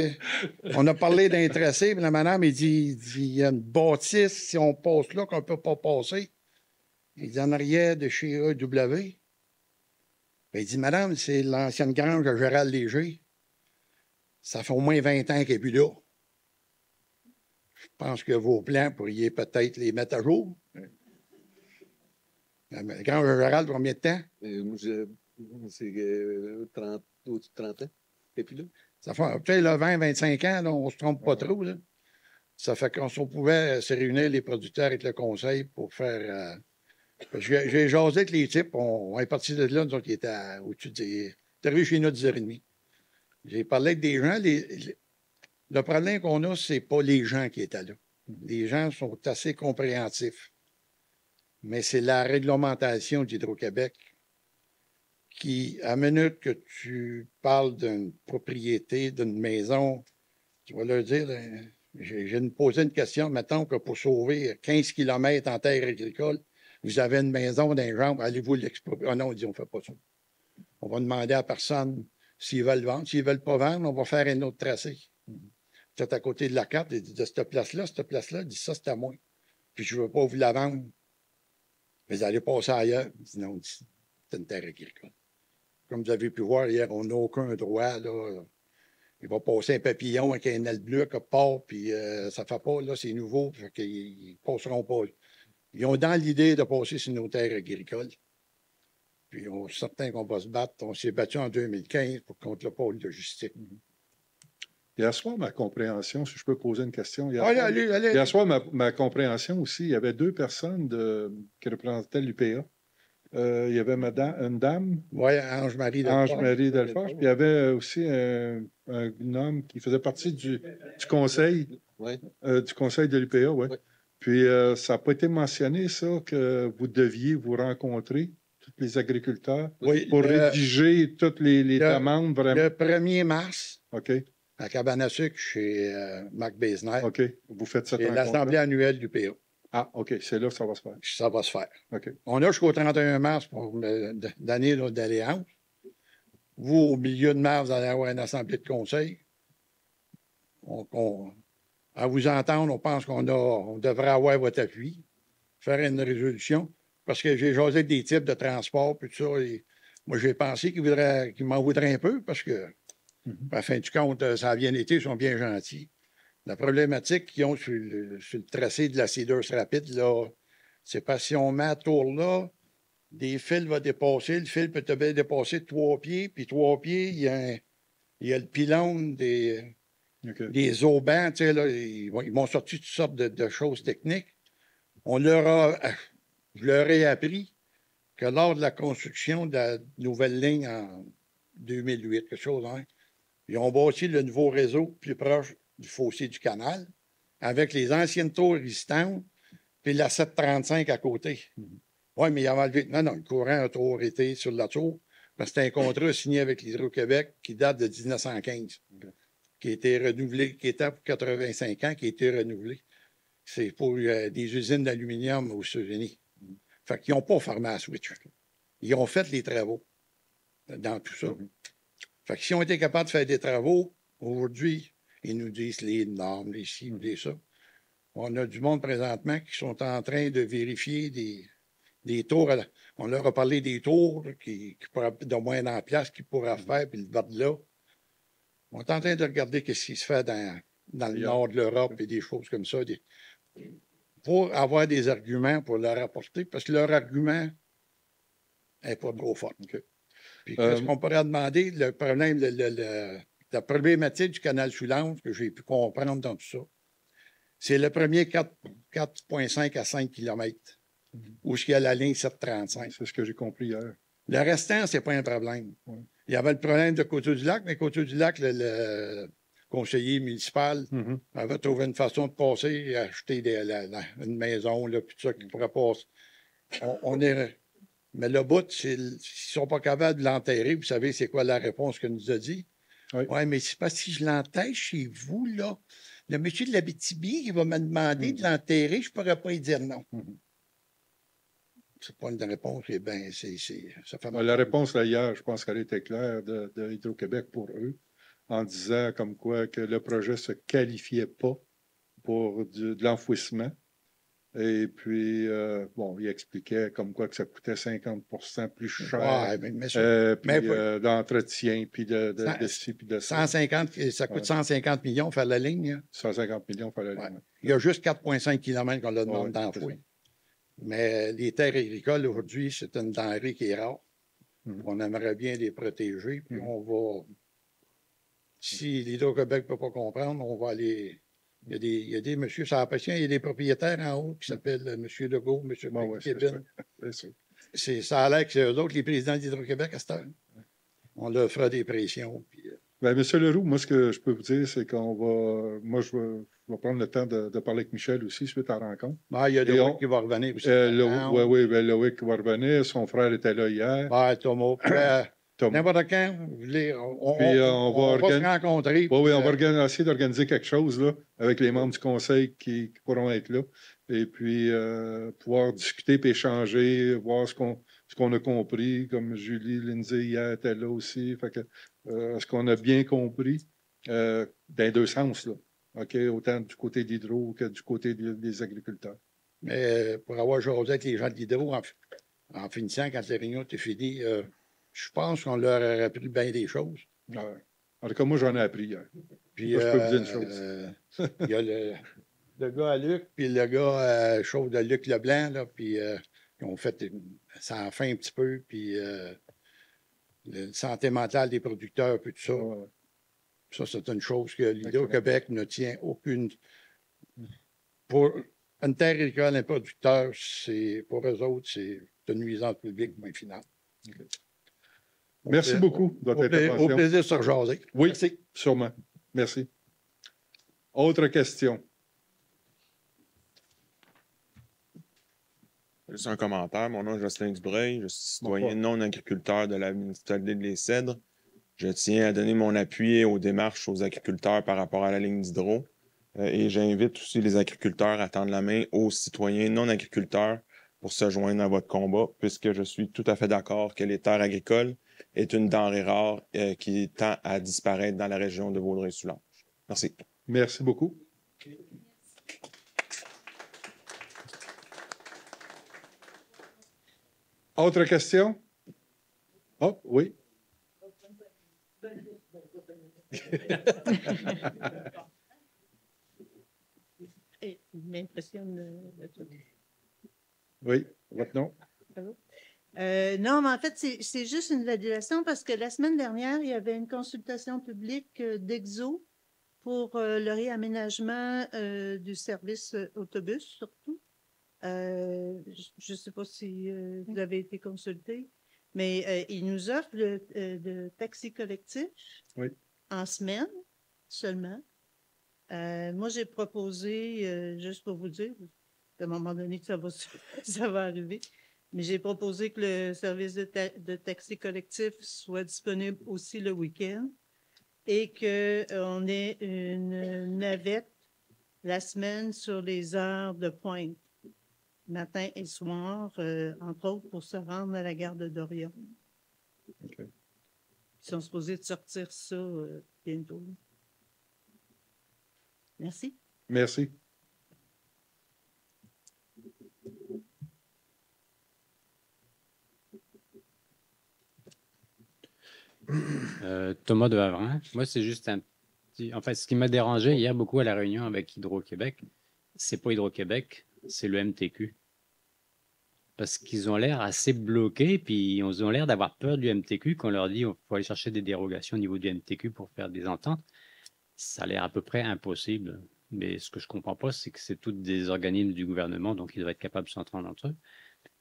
on a parlé d'un tracé, puis la madame, il dit, il y a une bâtisse, si on passe là, qu'on peut pas passer. Il dit en arrière de chez EW. Ben, il dit, madame, c'est l'ancienne grange de Gérald Léger. Ça fait au moins 20 ans qu'elle n'est plus là. Je pense que vos plans pourriez peut-être les mettre à jour. La grange de Gérald, combien de temps? C'est 30, au-dessus de 30 ans. Et puis là? Ça fait peut-être 20-25 ans, là, on ne se trompe pas trop. Là. Ça fait qu'on pouvait se réunir, les producteurs avec le conseil, pour faire... J'ai jasé avec les types. On est parti de là, nous autres, qui étaient au-dessus des... T'es arrivé chez nous à 10h30. J'ai parlé avec des gens. Le problème qu'on a, c'est pas les gens qui étaient là. Les gens sont assez compréhensifs. Mais c'est la réglementation d'Hydro-Québec qui, à minute que tu parles d'une propriété, d'une maison, tu vas leur dire, j'ai posé une question, mettons que pour sauver 15 km en terre agricole, vous avez une maison d'un genre, allez-vous l'exproprier? Ah non, on dit, on ne fait pas ça. On va demander à personne s'ils veulent vendre. S'ils ne veulent pas vendre, on va faire un autre tracé. Peut-être à côté de la carte, il dit, de cette place-là, il dit, ça, c'est à moi. Puis je ne veux pas vous la vendre. Mais vous allez passer ailleurs. Il dit, non, c'est une terre agricole. Comme vous avez pu voir hier, on n'a aucun droit, là. Il va passer un papillon avec un aile bleue qui part, puis ça ne fait pas, là, c'est nouveau, fait qu'ils ne passeront pas. Ils ont dans l'idée de passer sur nos terres agricoles. Puis on est certain qu'on va se battre. On s'est battu en 2015 contre le pôle logistique. Hier soir, ma compréhension, si je peux poser une question. Allez. Hier soir, ma compréhension aussi, il y avait 2 personnes qui représentaient l'UPA. Il y avait une dame. Oui, Ange-Marie Delforge. Ange-Marie Delforge. Puis il y avait aussi un homme qui faisait partie du conseil. Ouais. Du conseil de l'UPA, oui. Ouais. Puis ça n'a pas été mentionné, ça, que vous deviez vous rencontrer, tous les agriculteurs, pour rédiger toutes les demandes vraiment. Le 1er mars. OK. À Cabane à sucre, chez Marc Besner. OK. Vous faites cette rencontre. C'est l'Assemblée annuelle du PA. Ah, OK. C'est là que ça va se faire. Ça va se faire. OK. On a jusqu'au 31 mars pour l'année d'alléance. Vous, au milieu de mars, vous allez avoir une assemblée de conseil. À vous entendre, on pense qu'on devrait avoir votre appui, faire une résolution, parce que j'ai jasé des types de transport, puis tout ça. Et moi, j'ai pensé qu'ils m'en voudraient un peu, parce que, à la fin du compte, ça a bien été, ils sont bien gentils. La problématique qu'ils ont sur le tracé de la Cedars rapide, là, c'est parce que si on met à tour là, des fils vont dépasser, le fil peut te dépasser 3 pieds, puis 3 pieds, il y a le pylône des aubans, tu sais, là, ils m'ont sorti toutes sortes de choses techniques. Je leur ai appris que lors de la construction de la nouvelle ligne en 2008, quelque chose, hein, ils ont bâti le nouveau réseau plus proche du fossé du canal, avec les anciennes tours résistantes, puis la 735 à côté. Oui, mais il y avait enlevé. Non, le courant a toujours été sur la tour, parce que c'était un contrat signé avec l'Hydro-Québec qui date de 1915, qui a été renouvelé, qui était pour 85 ans, qui a été renouvelé. C'est pour des usines d'aluminium aux États-Unis. Fait qu'ils n'ont pas fermé à switch. Ils ont fait les travaux dans tout ça. Fait que si on était capable de faire des travaux, aujourd'hui, ils nous disent les normes, les ci, les ça. On a du monde présentement qui sont en train de vérifier des tours. On leur a parlé des tours là, qui pourraient, de moins dans la place qu'ils pourraient faire, puis le bas de là. On est en train de regarder ce qui se fait dans le nord de l'Europe et des choses comme ça, pour avoir des arguments pour leur apporter, parce que leur argument n'est pas trop fort. Puis qu'est-ce qu'on pourrait demander? Le problème, la problématique du canal Soulanges, que j'ai pu comprendre dans tout ça, c'est le premier 4,5 à 5 km, où il y a la ligne 735. C'est ce que j'ai compris hier. Le restant, c'est pas un problème. Il y avait le problème de Coteau-du-Lac, mais Coteau-du-Lac, le conseiller municipal avait trouvé une façon de passer et acheter une maison, là, puis tout ça, qui pourrait passer. Mais le bout, s'ils ne sont pas capables de l'enterrer, vous savez, c'est quoi la réponse qu'il nous a dit? Oui, mais c'est pas si je l'enterre chez vous, là. Le monsieur de l'Abitibi, il va me demander de l'enterrer, je ne pourrais pas lui dire non. C'est pas une réponse, eh bien, ça fait la réponse, là, hier, je pense qu'elle était claire de Hydro-Québec pour eux, en disant comme quoi que le projet ne se qualifiait pas pour de l'enfouissement. Et puis, bon, il expliquait comme quoi que ça coûtait 50% plus cher d'entretien, puis de ci, puis de ça. 150, ça coûte 150 millions faire la ligne. Hein? 150 millions faire la ligne. Il y a juste 4,5 km qu'on leur demande d'enfouir. Mais les terres agricoles, aujourd'hui, c'est une denrée qui est rare. On aimerait bien les protéger, puis on va... Si l'Hydro-Québec ne peut pas comprendre, on va aller... Il y a des messieurs, ça appartient, il y a des propriétaires en haut qui s'appellent M. Legault, M. Kevin. Ça a l'air que c'est eux autres, les présidents d'Hydro-Québec à cette heure. On leur fera des pressions. Puis, bien, M. Leroux, moi, ce que je peux vous dire, c'est qu'on va... Moi, je vais prendre le temps de parler avec Michel aussi suite à la rencontre. Il y a Loïc qui va revenir aussi. Oui, Loïc va revenir. Son frère était là hier. Thomas. N'importe quand, vous voulez, on va se rencontrer. Oui, on va essayer d'organiser quelque chose là, avec les membres du conseil qui pourront être là. Et puis, pouvoir discuter et échanger, voir ce qu'on a compris. Comme Julie Lindsay hier était là aussi. Fait que, ce qu'on a bien compris dans les deux sens, là. OK, autant du côté d'Hydro que du côté des agriculteurs. Mais pour avoir jasé avec les gens d'Hydro, en finissant, quand la réunion était finie, je pense qu'on leur a appris bien des choses. En tout cas, moi, j'en ai appris hier. Puis, moi, je peux vous dire une chose. Il y a le gars à Luc, puis le gars chauve de Luc Leblanc, là, puis ils ont fait... Ça a fait un petit peu, puis la santé mentale des producteurs, puis tout ça. Ça, c'est une chose que l'Hydro-Québec ne tient aucune... Pour une terre agricole, un producteur, pour eux autres, c'est une nuisance publique, mais finale. Merci beaucoup de votre intervention. Au plaisir de se rejaser. Oui, merci. Sûrement. Merci. Autre question? Juste un commentaire. Mon nom est Jocelyn Dubreuil. Je suis citoyen non agriculteur de la municipalité de Les-Cèdres. Je tiens à donner mon appui aux démarches aux agriculteurs par rapport à la ligne d'hydro. Et j'invite aussi les agriculteurs à tendre la main aux citoyens non agriculteurs pour se joindre à votre combat, puisque je suis tout à fait d'accord que les terres agricoles est une denrée rare qui tend à disparaître dans la région de Vaudreuil-Soulanges. Merci. Merci beaucoup. Autre question? Oh, oui. Il m'impressionne le truc. Oui, votre nom? Non, mais en fait, c'est juste une validation parce que la semaine dernière, il y avait une consultation publique d'Exo pour le réaménagement du service autobus, surtout. Je ne sais pas si vous avez été consulté, mais il nous offre le taxi collectif en semaine seulement. Moi, j'ai proposé, juste pour vous dire, à un moment donné, ça va arriver, mais j'ai proposé que le service de taxi collectif soit disponible aussi le week-end et qu'on ait une navette la semaine sur les heures de pointe, matin et soir, entre autres, pour se rendre à la gare de Dorion. Okay. Ils sont supposés de sortir ça bientôt. Merci. Merci. Thomas de Havrin. Moi, c'est juste un petit. En fait, ce qui m'a dérangé hier beaucoup à la réunion avec Hydro-Québec, c'est pas Hydro-Québec, c'est le MTQ. Parce qu'ils ont l'air assez bloqués, puis ils ont l'air d'avoir peur du MTQ quand on leur dit qu'il faut aller chercher des dérogations au niveau du MTQ pour faire des ententes. Ça a l'air à peu près impossible. Mais ce que je comprends pas, c'est que c'est tous des organismes du gouvernement, donc ils devraient être capables de s'entendre entre eux.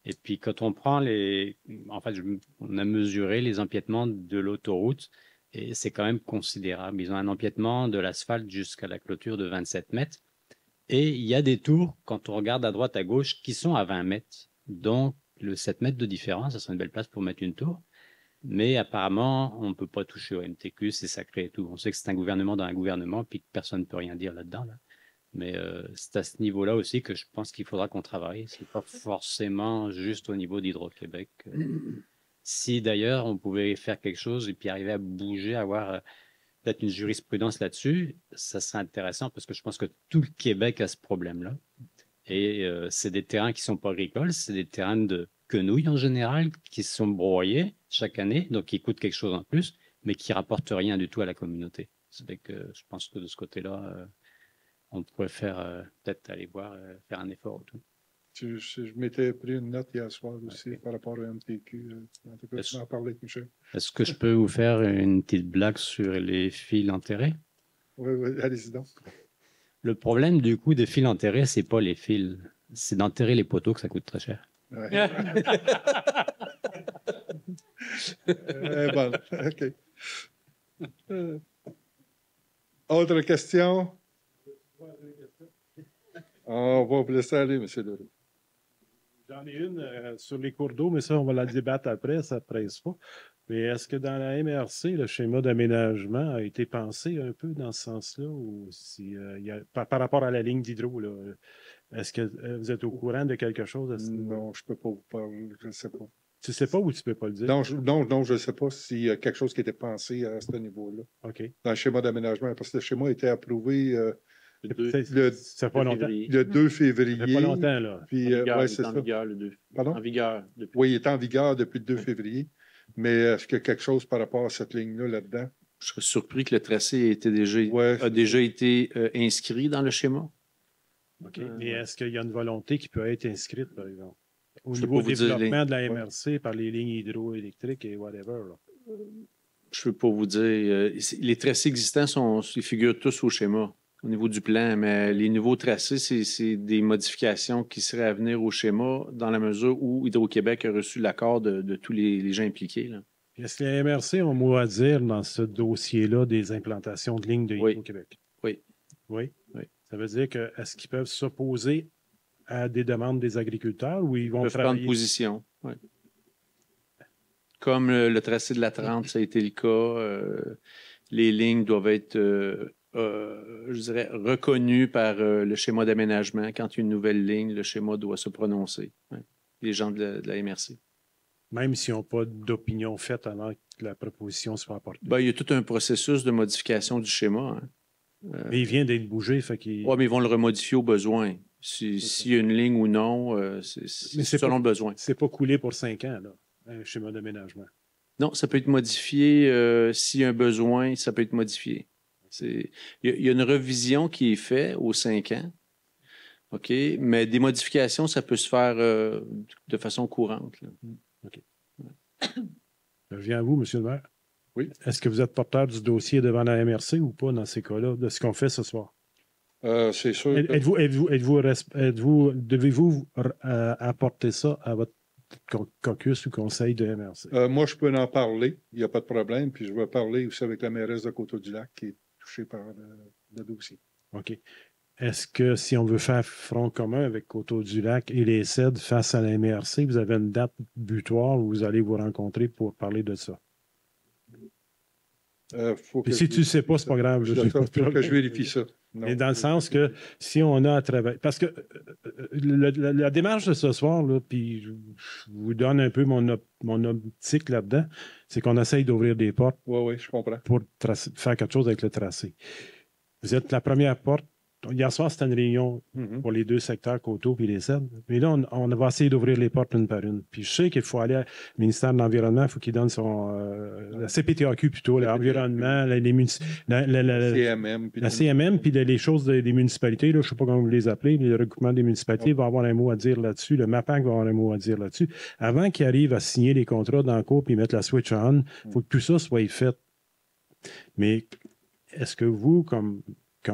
Et puis, quand on prend on a mesuré les empiètements de l'autoroute et c'est quand même considérable. Ils ont un empiètement de l'asphalte jusqu'à la clôture de 27 mètres. Et il y a des tours, quand on regarde à droite, à gauche, qui sont à 20 mètres. Donc, le 7 mètres de différence, ça serait une belle place pour mettre une tour. Mais apparemment, on ne peut pas toucher au MTQ, c'est sacré et tout. On sait que c'est un gouvernement dans un gouvernement, puis que personne ne peut rien dire là-dedans. Là. Mais c'est à ce niveau-là aussi que je pense qu'il faudra qu'on travaille. Ce n'est pas forcément juste au niveau d'Hydro-Québec. Si d'ailleurs on pouvait faire quelque chose et puis arriver à bouger, avoir peut-être une jurisprudence là-dessus, ça serait intéressant parce que je pense que tout le Québec a ce problème-là. Et c'est des terrains qui ne sont pas agricoles, c'est des terrains de quenouilles en général qui sont broyés chaque année, donc qui coûtent quelque chose en plus, mais qui ne rapportent rien du tout à la communauté. C'est vrai que je pense que de ce côté-là, on pourrait faire peut-être aller voir, faire un effort autour. Je m'étais pris une note hier soir aussi par rapport au MTQ. En tout cas, tu m'en parlais avec Michel. Est-ce que je peux vous faire une petite blague sur les fils enterrés? Oui, allez-y donc. Le problème du coup des fils enterrés, c'est pas les fils, c'est d'enterrer les poteaux que ça coûte très cher. Ouais. Bon, OK. Autre question? On va vous laisser aller, M. Leroux. J'en ai une sur les cours d'eau, mais ça, on va la débattre après, ça ne presse pas. Mais est-ce que dans la MRC, le schéma d'aménagement a été pensé un peu dans ce sens-là, ou si, par rapport à la ligne d'hydro, est-ce que vous êtes au courant de quelque chose? Non, je ne peux pas vous parler, je ne sais pas. Tu ne sais pas ou tu ne peux pas le dire? Non, je ne sais pas s'il y a quelque chose qui était pensé à ce niveau-là. OK. Dans le schéma d'aménagement, parce que le schéma a été approuvé le 2 février. Ça fait pas longtemps, là. Puis, il c'est est en vigueur le 2. Pardon? En vigueur. Oui, il est en vigueur depuis le 2 février. Mais est-ce qu'il y a quelque chose par rapport à cette ligne-là là-dedans? Je serais surpris que le tracé a déjà été inscrit dans le schéma. OK. Mais est-ce qu'il y a une volonté qui peut être inscrite, par exemple? Au niveau du développement de la MRC par les lignes hydroélectriques et whatever. Là. Je ne peux pas vous dire. Les tracés existants ils figurent tous au schéma, au niveau du plan, mais les nouveaux tracés, c'est des modifications qui seraient à venir au schéma dans la mesure où Hydro-Québec a reçu l'accord de tous les gens impliqués. Là. Est-ce que les MRC ont mot à dire dans ce dossier-là des implantations de lignes de Hydro-Québec? Oui. Oui? Oui. Ça veut dire que est-ce qu'ils peuvent s'opposer à des demandes des agriculteurs ou ils vont prendre position. Oui. Comme le tracé de la 30, ça a été le cas. Les lignes doivent être, je dirais, reconnues par le schéma d'aménagement. Quand il y a une nouvelle ligne, le schéma doit se prononcer. Oui. Les gens de la MRC. Même s'ils n'ont pas d'opinion faite avant que la proposition soit apportée. Ben, il y a tout un processus de modification du schéma. Hein. Mais il vient d'être bougé. Oui, mais ils vont le remodifier au besoin. S'il y a une ligne ou non, c'est selon le besoin. C'est pas coulé pour 5 ans, là, un schéma d'aménagement. Non, ça peut être modifié. S'il y a un besoin, ça peut être modifié. Il y a une revision qui est faite aux 5 ans. OK? Mais des modifications, ça peut se faire de façon courante. Là. OK. Je viens à vous, M. le maire. Oui. Est-ce que vous êtes porteur du dossier devant la MRC ou pas dans ces cas-là, de ce qu'on fait ce soir? C'est sûr. Devez-vous apporter ça à votre caucus ou conseil de MRC? Moi, je peux en parler. Il n'y a pas de problème. Puis je vais parler aussi avec la mairesse de Coteau-du-Lac qui est touchée par le dossier. OK. Est-ce que si on veut faire front commun avec Coteau-du-Lac et les CED face à la MRC, vous avez une date butoir où vous allez vous rencontrer pour parler de ça? Faut Puis que si je- tu ne sais pas, c'est pas grave. là. Faut que je vérifie ça. Non. Mais dans le sens que si on a à travailler. Parce que la démarche de ce soir, là, puis je vous donne un peu mon optique là-dedans, c'est qu'on essaye d'ouvrir des portes Oui, je comprends. pour faire quelque chose avec le tracé. Vous êtes la première porte. Hier soir, c'était une réunion pour les deux secteurs, Coteau et les Cèdres. Mais là, on va essayer d'ouvrir les portes une par une. Puis je sais qu'il faut aller au ministère de l'Environnement, il faut qu'il donne son... la CPTAQ plutôt, l'environnement, la CMM. Puis CMM, puis les choses des municipalités, là, je ne sais pas comment vous les appelez, le regroupement des municipalités va avoir un mot à dire là-dessus, le MAPAC va avoir un mot à dire là-dessus. Avant qu'ils arrivent à signer les contrats dans le cours puis mettre la switch on, il faut que tout ça soit fait. Mais est-ce que vous, comme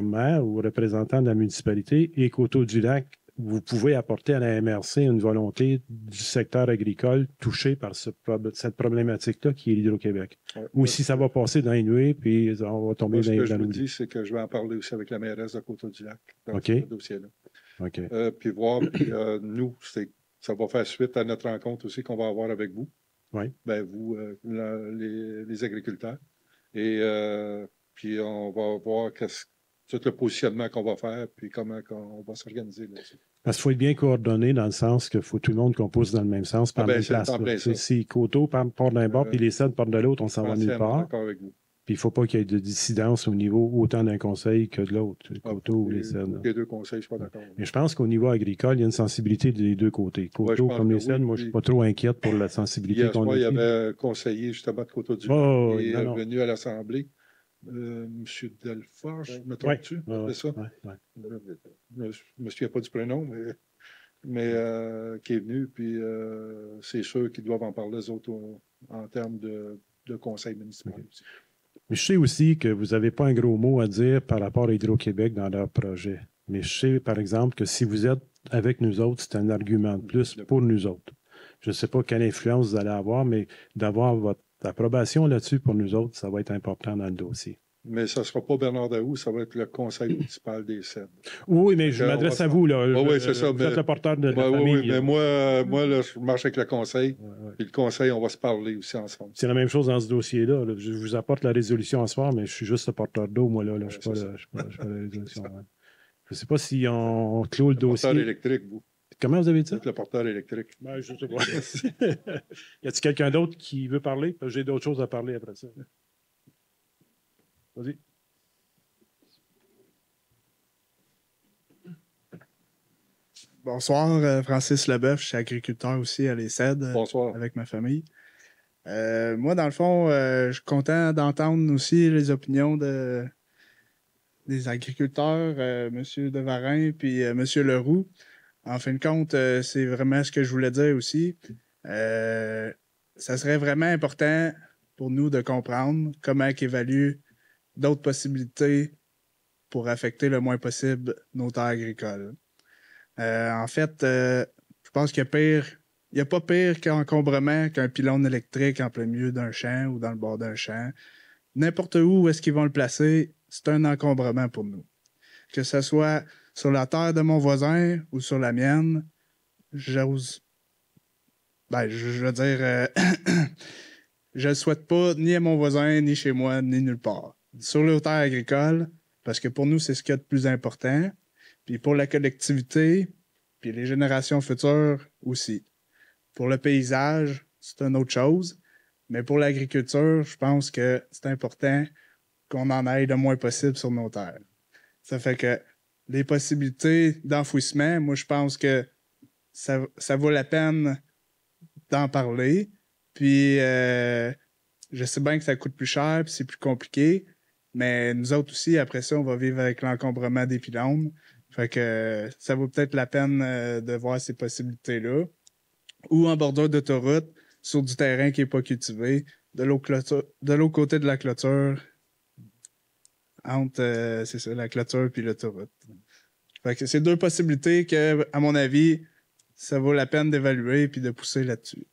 maire ou représentant de la municipalité et Coteau-du-Lac, vous pouvez apporter à la MRC une volonté du secteur agricole touché par cette problématique-là qui est l'Hydro-Québec? Ou si ça va passer dans les nuées, puis on va tomber Ce dans que je vous l'oubli. dis, c'est que je vais en parler aussi avec la mairesse de Coteau-du-Lac dans OK. ce dossier-là. OK. Puis voir, nous, ça va faire suite à notre rencontre aussi qu'on va avoir avec vous. Oui. Ben, vous, les agriculteurs. Et puis on va voir tout le positionnement qu'on va faire, puis comment on va s'organiser là-dessus. Parce qu'il faut être bien coordonné dans le sens qu'il faut tout le monde qu'on pousse dans le même sens, par la même place. Si Coteau part d'un bord, puis les Cèdres partent de l'autre, on s'en va nulle part. Puis il ne faut pas qu'il y ait de dissidence au niveau autant d'un conseil que de l'autre, Coteau ou les Cèdres. Les deux conseils, je ne suis pas d'accord. Mais je pense qu'au niveau agricole, il y a une sensibilité des deux côtés. Coteau comme les Cèdres, moi, je ne suis pas trop inquiète pour la sensibilité qu'on a. Il y avait un conseiller justement de Coteau-du-Lac qui est venu à l'Assemblée. M. Delforge, me trompe-tu? C'est ça? Je ne me souviens pas du prénom, mais qui est venu, puis c'est sûr qu'ils doivent en parler, les autres, en termes de conseil municipal. Mais je sais aussi que vous n'avez pas un gros mot à dire par rapport à Hydro-Québec dans leur projet. Mais je sais, par exemple, que si vous êtes avec nous autres, c'est un argument de plus pour nous autres. Je ne sais pas quelle influence vous allez avoir, mais d'avoir votre approbation là-dessus pour nous autres, ça va être important dans le dossier. Mais ça ne sera pas Bernard Daoust, ça va être le conseil municipal des Cèdres. Oui, mais je m'adresse à vous. Là. Oui, c'est ça. Vous êtes le porteur de la famille. Oui, mais moi là, je marche avec le conseil. Puis le conseil, on va se parler aussi ensemble. C'est la même chose dans ce dossier-là. Là. Je vous apporte la résolution ce soir, mais je suis juste le porteur d'eau, moi. Là. Je ne suis pas la résolution. Je ne sais pas si on clôt le dossier. Le porteur électrique, vous. Comment vous avez dit ça? Le porteur électrique. Ben, je ne sais pas. Y a-t-il quelqu'un d'autre qui veut parler? J'ai d'autres choses à parler après ça. Vas-y. Bonsoir, Francis Leboeuf, je suis agriculteur aussi à Les Cèdres. Bonsoir. Avec ma famille. Moi, dans le fond, je suis content d'entendre aussi les opinions des agriculteurs, M. Devarin puis M. Leroux. En fin de compte, c'est vraiment ce que je voulais dire aussi. Ça serait vraiment important pour nous de comprendre comment évalue d'autres possibilités pour affecter le moins possible nos terres agricoles. En fait, je pense qu'il n'y a pas pire qu'encombrement qu'un pylône électrique en plein milieu d'un champ ou dans le bord d'un champ. N'importe où est-ce qu'ils vont le placer, c'est un encombrement pour nous. Que ce soit sur la terre de mon voisin ou sur la mienne, j'ose... Ben, je veux dire, je ne le souhaite pas ni à mon voisin, ni chez moi, ni nulle part. Sur les terres agricoles, parce que pour nous, c'est ce qu'il y a de plus important. Puis pour la collectivité, puis les générations futures aussi. Pour le paysage, c'est une autre chose. Mais pour l'agriculture, je pense que c'est important qu'on en aille le moins possible sur nos terres. Ça fait que les possibilités d'enfouissement, moi, je pense que ça vaut la peine d'en parler. Puis, je sais bien que ça coûte plus cher, puis c'est plus compliqué. Mais nous autres aussi, après ça, on va vivre avec l'encombrement des pylônes. Fait que ça vaut peut-être la peine de voir ces possibilités-là. Ou en bordure d'autoroute, sur du terrain qui n'est pas cultivé, de l'autre côté de la clôture, entre c'est ça, la clôture puis l'autoroute. Fait que c'est deux possibilités que, à mon avis, ça vaut la peine d'évaluer puis de pousser là-dessus.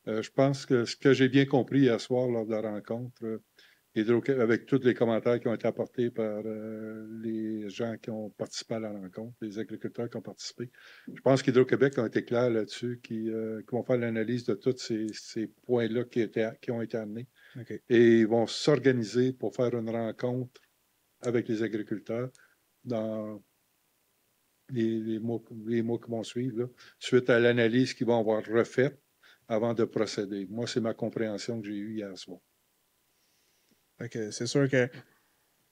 Je pense que ce que j'ai bien compris hier soir lors de la rencontre, avec tous les commentaires qui ont été apportés par les gens qui ont participé à la rencontre, les agriculteurs qui ont participé. Je pense qu'Hydro-Québec a été clair là-dessus, qui vont faire l'analyse de tous ces points-là qui ont été amenés. OK. Et ils vont s'organiser pour faire une rencontre avec les agriculteurs dans les mois qui vont suivre, là, suite à l'analyse qu'ils vont avoir refaite avant de procéder. Moi, c'est ma compréhension que j'ai eue hier soir. C'est sûr que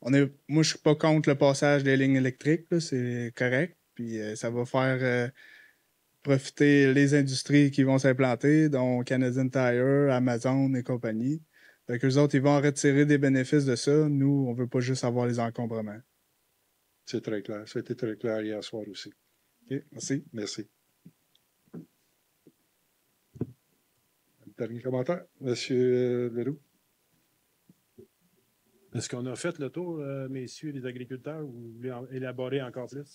moi, je ne suis pas contre le passage des lignes électriques, là, c'est correct. Puis ça va faire profiter les industries qui vont s'implanter, dont Canadian Tire, Amazon et compagnie. Donc, eux autres, ils vont en retirer des bénéfices de ça. Nous, on ne veut pas juste avoir les encombrements. C'est très clair. Ça a été très clair hier soir aussi. OK, merci. Merci. Dernier commentaire, M. Leroux. Est-ce qu'on a fait le tour, messieurs les agriculteurs, ou vous voulez élaborer encore plus?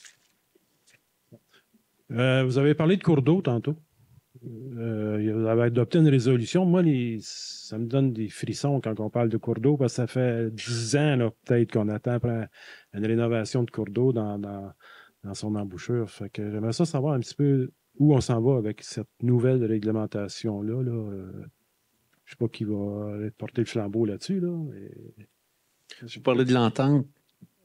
Vous avez parlé de cours d'eau tantôt. Vous avez adopté une résolution. Moi, ça me donne des frissons quand on parle de cours d'eau, parce que ça fait 10 ans, là, peut-être, qu'on attend une rénovation de cours d'eau dans son embouchure. Fait que j'aimerais ça savoir un petit peu où on s'en va avec cette nouvelle réglementation-là. Je ne sais pas qui va porter le flambeau là-dessus. Mais... Je parlais de l'entente,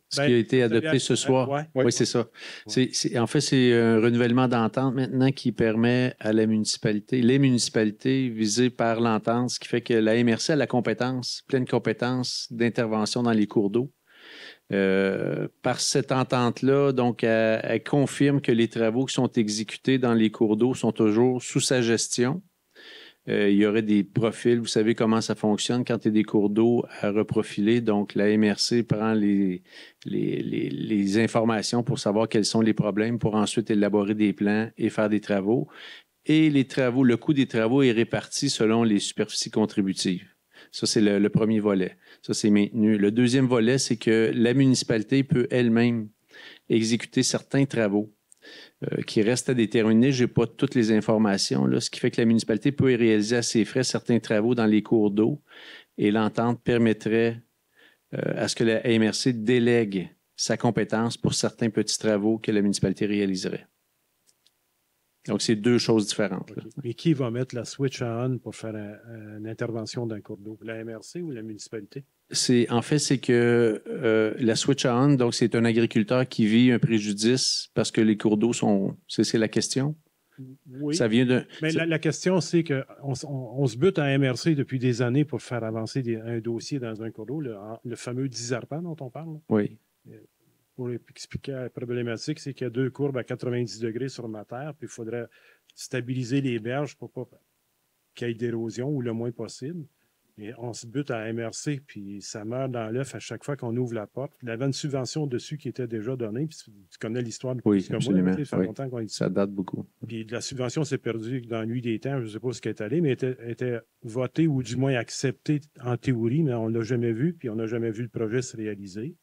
ce qui a été adopté ce soir. Oui, c'est ça. Ouais. En fait, c'est un renouvellement d'entente maintenant qui permet à les municipalités visées par l'entente, ce qui fait que la MRC a la pleine compétence d'intervention dans les cours d'eau. Par cette entente-là, donc, elle confirme que les travaux qui sont exécutés dans les cours d'eau sont toujours sous sa gestion. Il y aurait des profils, vous savez comment ça fonctionne quand il y a des cours d'eau à reprofiler. Donc, la MRC prend les informations pour savoir quels sont les problèmes pour ensuite élaborer des plans et faire des travaux. Et le coût des travaux est réparti selon les superficies contributives. Ça, c'est le premier volet. Ça, c'est maintenu. Le deuxième volet, c'est que la municipalité peut elle-même exécuter certains travaux qui restent à déterminer. Je n'ai pas toutes les informations, là, ce qui fait que la municipalité peut réaliser à ses frais certains travaux dans les cours d'eau et l'entente permettrait à ce que la MRC délègue sa compétence pour certains petits travaux que la municipalité réaliserait. Donc, c'est deux choses différentes. Okay. Et qui va mettre la switch on pour faire une intervention d'un cours d'eau? La MRC ou la municipalité? En fait, c'est que la switch on, donc c'est un agriculteur qui vit un préjudice parce que les cours d'eau sont... C'est la question? Oui. Ça vient de... Mais la question, c'est qu'on se bute à MRC depuis des années pour faire avancer un dossier dans un cours d'eau, le fameux Disarpan dont on parle. Oui. Pour expliquer la problématique, c'est qu'il y a deux courbes à 90 degrés sur ma terre, puis il faudrait stabiliser les berges pour pas qu'il y ait d'érosion ou le moins possible. Et on se bute à MRC, puis ça meurt dans l'œuf à chaque fois qu'on ouvre la porte. Il y avait une subvention dessus qui était déjà donnée, puis tu connais l'histoire de oui, absolument. Moi, ça fait longtemps qu'on est ça date beaucoup. Puis la subvention s'est perdue dans la nuit des temps, je ne sais pas ce qui est allé, mais était votée ou du moins acceptée en théorie, mais on ne l'a jamais vu, puis on n'a jamais vu le projet se réaliser.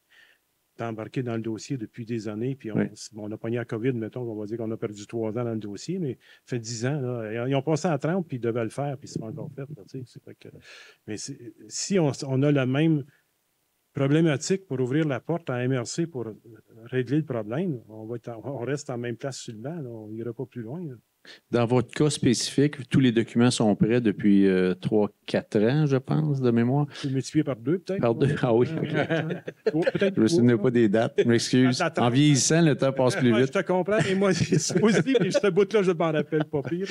Embarqué dans le dossier depuis des années, puis on a pogné la COVID, mettons, on va dire qu'on a perdu 3 ans dans le dossier, mais ça fait 10 ans, là, ils ont passé à 30, puis ils devaient le faire, puis c'est pas encore fait. Là, mais si on a la même problématique pour ouvrir la porte à MRC pour régler le problème, on reste en même place sur le banc, là, on n'ira pas plus loin. Là. Dans votre cas spécifique, tous les documents sont prêts depuis 3-4 ans, je pense, de mémoire. Tu le multiplies par 2, peut-être? Par 2, ah oui. Je ne me souvenais pas des dates, je m'excuse. En vieillissant, le temps passe plus vite. Je te comprends, et moi aussi, mais ce bout-là, je ne m'en rappelle pas pire.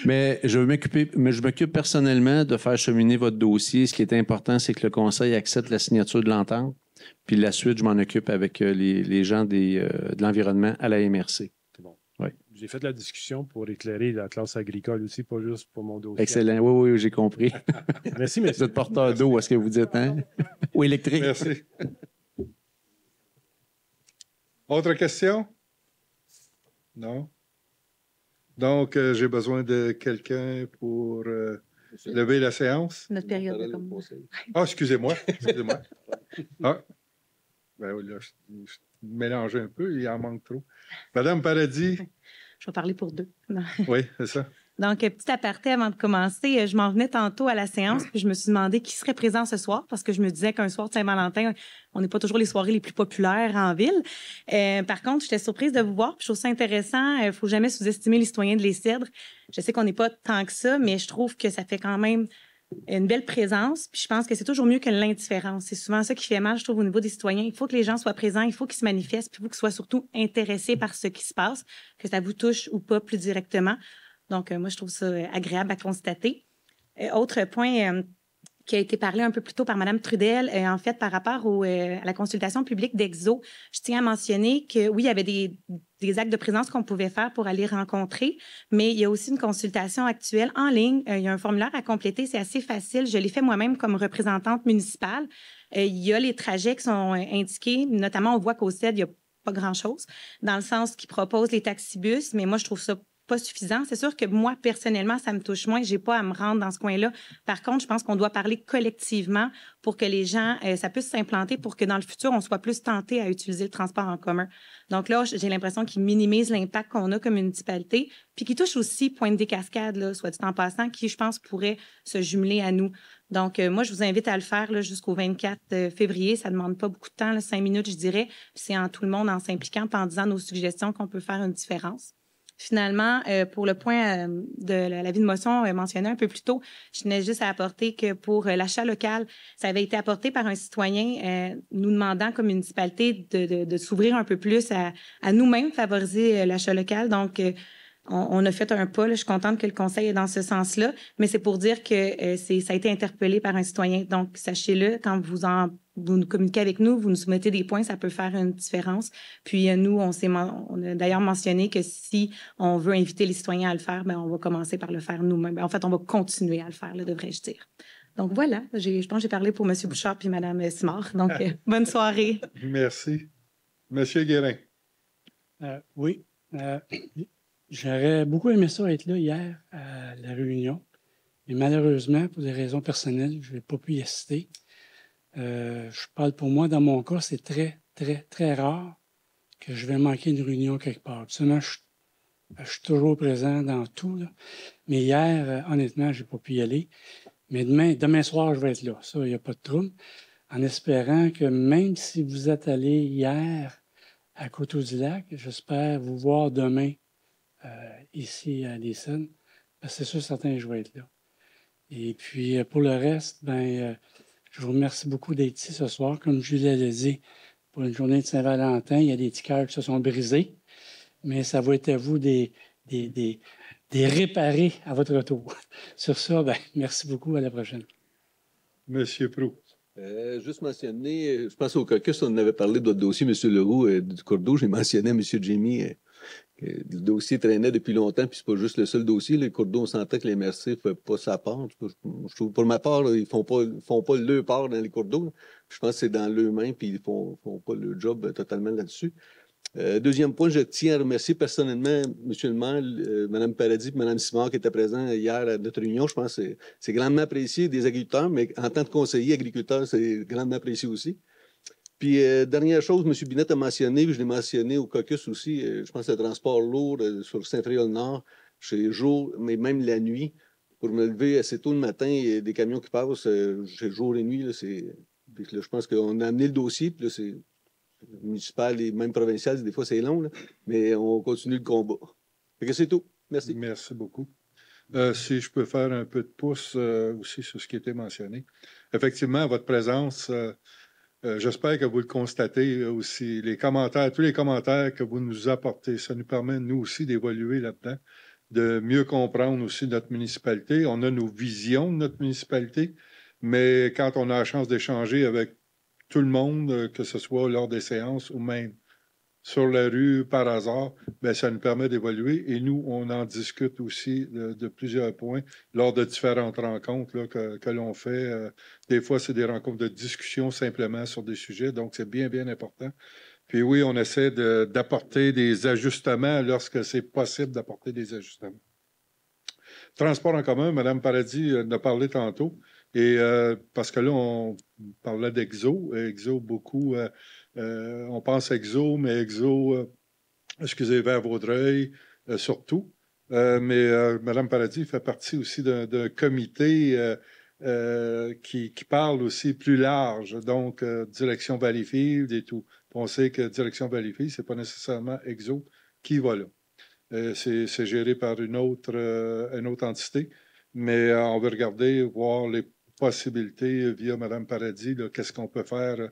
Mais je m'occupe personnellement de faire cheminer votre dossier. Ce qui est important, c'est que le conseil accepte la signature de l'entente. Puis la suite, je m'en occupe avec les gens de l'environnement à la MRC. Oui. J'ai fait la discussion pour éclairer la classe agricole aussi, pas juste pour mon dossier. Excellent. Oui, j'ai compris. Merci. Vous êtes porteur d'eau, est-ce que vous dites, hein? Ou électrique? Merci. Autre question? Non? Donc, j'ai besoin de quelqu'un pour lever la séance. Notre période de commence. Ah, excusez-moi. Ah, ben oui, là, je mélange un peu, il en manque trop. Madame Paradis. Je vais parler pour 2. Oui, c'est ça. Donc, petit aparté avant de commencer, je m'en venais tantôt à la séance, puis je me suis demandé qui serait présent ce soir, parce que je me disais qu'un soir de Saint-Valentin, on n'est pas toujours les soirées les plus populaires en ville. Par contre, j'étais surprise de vous voir, puis je trouve ça intéressant. Il ne faut jamais sous-estimer les citoyens de Les Cèdres. Je sais qu'on n'est pas tant que ça, mais je trouve que ça fait quand même une belle présence. Puis je pense que c'est toujours mieux que l'indifférence. C'est souvent ça qui fait mal, je trouve, au niveau des citoyens. Il faut que les gens soient présents, il faut qu'ils se manifestent, puis il faut qu'ils soient surtout intéressés par ce qui se passe, que ça vous touche ou pas plus directement. Donc, moi, je trouve ça agréable à constater. Autre point qui a été parlé un peu plus tôt par Mme Trudel, en fait, par rapport à la consultation publique d'Exo, je tiens à mentionner que, oui, il y avait des actes de présence qu'on pouvait faire pour aller rencontrer, mais il y a aussi une consultation actuelle en ligne. Il y a un formulaire à compléter, c'est assez facile. Je l'ai fait moi-même comme représentante municipale. Il y a les trajets qui sont indiqués, notamment, on voit qu'au CED, il n'y a pas grand-chose, dans le sens qu'ils proposent les taxibus, mais moi, je trouve ça pas suffisant. C'est sûr que moi, personnellement, ça me touche moins. J'ai pas à me rendre dans ce coin-là. Par contre, je pense qu'on doit parler collectivement pour que les gens, ça puisse s'implanter pour que dans le futur, on soit plus tenté à utiliser le transport en commun. Donc là, j'ai l'impression qu'ils minimisent l'impact qu'on a comme municipalité, puis qu'ils touchent aussi Pointe-des-Cascades, là, soit dit en passant, qui, je pense, pourrait se jumeler à nous. Donc, moi, je vous invite à le faire là, jusqu'au 24 février. Ça ne demande pas beaucoup de temps, là, 5 minutes, je dirais. Puis c'est en tout le monde en s'impliquant et en disant nos suggestions qu'on peut faire une différence. Finalement, pour le point de l'avis de motion mentionné un peu plus tôt, je tenais juste à apporter que pour l'achat local, ça avait été apporté par un citoyen nous demandant comme municipalité de s'ouvrir un peu plus à nous-mêmes favoriser l'achat local. Donc, on a fait un pas. Là, je suis contente que le conseil est dans ce sens-là, mais c'est pour dire que ça a été interpellé par un citoyen. Donc, sachez-le, quand vous nous communiquez avec nous, vous nous soumettez des points, ça peut faire une différence. Puis nous, on a d'ailleurs mentionné que si on veut inviter les citoyens à le faire, ben on va commencer par le faire nous-mêmes. En fait, on va continuer à le faire, là, devrais-je dire. Donc voilà, je pense que j'ai parlé pour M. Bouchard puis Mme Simard. Donc, bonne soirée. Merci. M. Guérin. Oui. J'aurais beaucoup aimé ça être là hier à la réunion, mais malheureusement, pour des raisons personnelles, je n'ai pas pu y assister. Je parle pour moi, dans mon cas, c'est très, très, très rare que je vais manquer une réunion quelque part. Absolument, je suis toujours présent dans tout, là. Mais hier, honnêtement, je n'ai pas pu y aller. Mais demain soir, je vais être là. Ça, il n'y a pas de trouble. En espérant que même si vous êtes allé hier à Coteau-du-Lac, j'espère vous voir demain ici à Les Cèdres, parce que c'est sûr, certain, je vais être là. Et puis, pour le reste, je vous remercie beaucoup d'être ici ce soir. Comme Julie l'a dit, pour une journée de Saint-Valentin, il y a des petits cœurs qui se sont brisés, mais ça va être à vous de réparer à votre retour. Sur ça, merci beaucoup. À la prochaine. Monsieur Proulx. Juste mentionner, je pense au caucus, on avait parlé de votre dossier, M. Leroux, du cours d'eau. J'ai mentionné à M. Jamie que le dossier traînait depuis longtemps, puis c'est pas juste le seul dossier. Les cours d'eau, on sentait que les MRC ne faisaient pas sa part. Je trouve, pour ma part, là, ils font pas le part dans les cours d'eau. Je pense que c'est dans leurs mains, puis ils font pas le job totalement là-dessus. Deuxième point, je tiens à remercier personnellement M. le maire, Mme Paradis et Mme Simard qui étaient présents hier à notre réunion. Je pense que c'est grandement apprécié des agriculteurs, mais en tant que conseiller agriculteur, c'est grandement apprécié aussi. Puis, dernière chose, M. Binette a mentionné, puis je l'ai mentionné au caucus aussi, je pense que le transport lourd sur Saint-Fréol-Nord, chez jour, mais même la nuit, pour me lever assez tôt le matin, il y a des camions qui passent chez jour et nuit. Là, je pense qu'on a amené le dossier, puis là, c'est municipal et même provincial, des fois c'est long, là, mais on continue le combat. Fait que c'est tout. Merci. Merci beaucoup. Si je peux faire un peu de pouce aussi sur ce qui a été mentionné. Effectivement, votre présence, j'espère que vous le constatez aussi. Tous les commentaires que vous nous apportez, ça nous permet, nous aussi, d'évoluer là-dedans, de mieux comprendre aussi notre municipalité. On a nos visions de notre municipalité, mais quand on a la chance d'échanger avec tout le monde, que ce soit lors des séances ou même sur la rue par hasard, ça nous permet d'évoluer. Et nous, on en discute aussi de plusieurs points lors de différentes rencontres là, que l'on fait. Des fois, c'est des rencontres de discussion simplement sur des sujets, donc c'est bien, bien important. Puis oui, on essaie d'apporter des ajustements lorsque c'est possible d'apporter des ajustements. Transport en commun, Mme Paradis en a parlé tantôt. Et parce que là, on parlait d'Exo. Exo, beaucoup. On pense Exo, mais Exo, vers Vaudreuil, surtout. Mais Mme Paradis fait partie aussi d'un comité qui parle aussi plus large, donc direction Valleyfield et tout. On sait que direction Valleyfield, ce n'est pas nécessairement EXO qui va là. C'est géré par une autre entité, mais on va regarder, voir les possibilités via Mme Paradis, qu'est-ce qu'on peut faire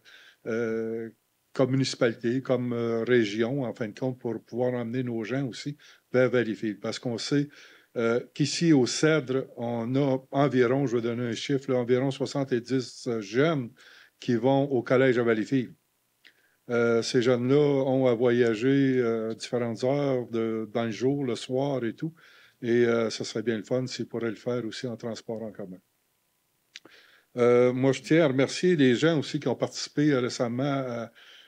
comme municipalité, comme région, en fin de compte, pour pouvoir emmener nos gens aussi vers Valleyfield. Parce qu'on sait qu'ici, au Cèdre, on a environ, je vais donner un chiffre, là, environ 70 jeunes qui vont au collège à Valleyfield. Ces jeunes-là ont à voyager différentes heures dans le jour, le soir et tout. Et ce serait bien le fun s'ils pourraient le faire aussi en transport en commun. Moi, je tiens à remercier les gens aussi qui ont participé récemment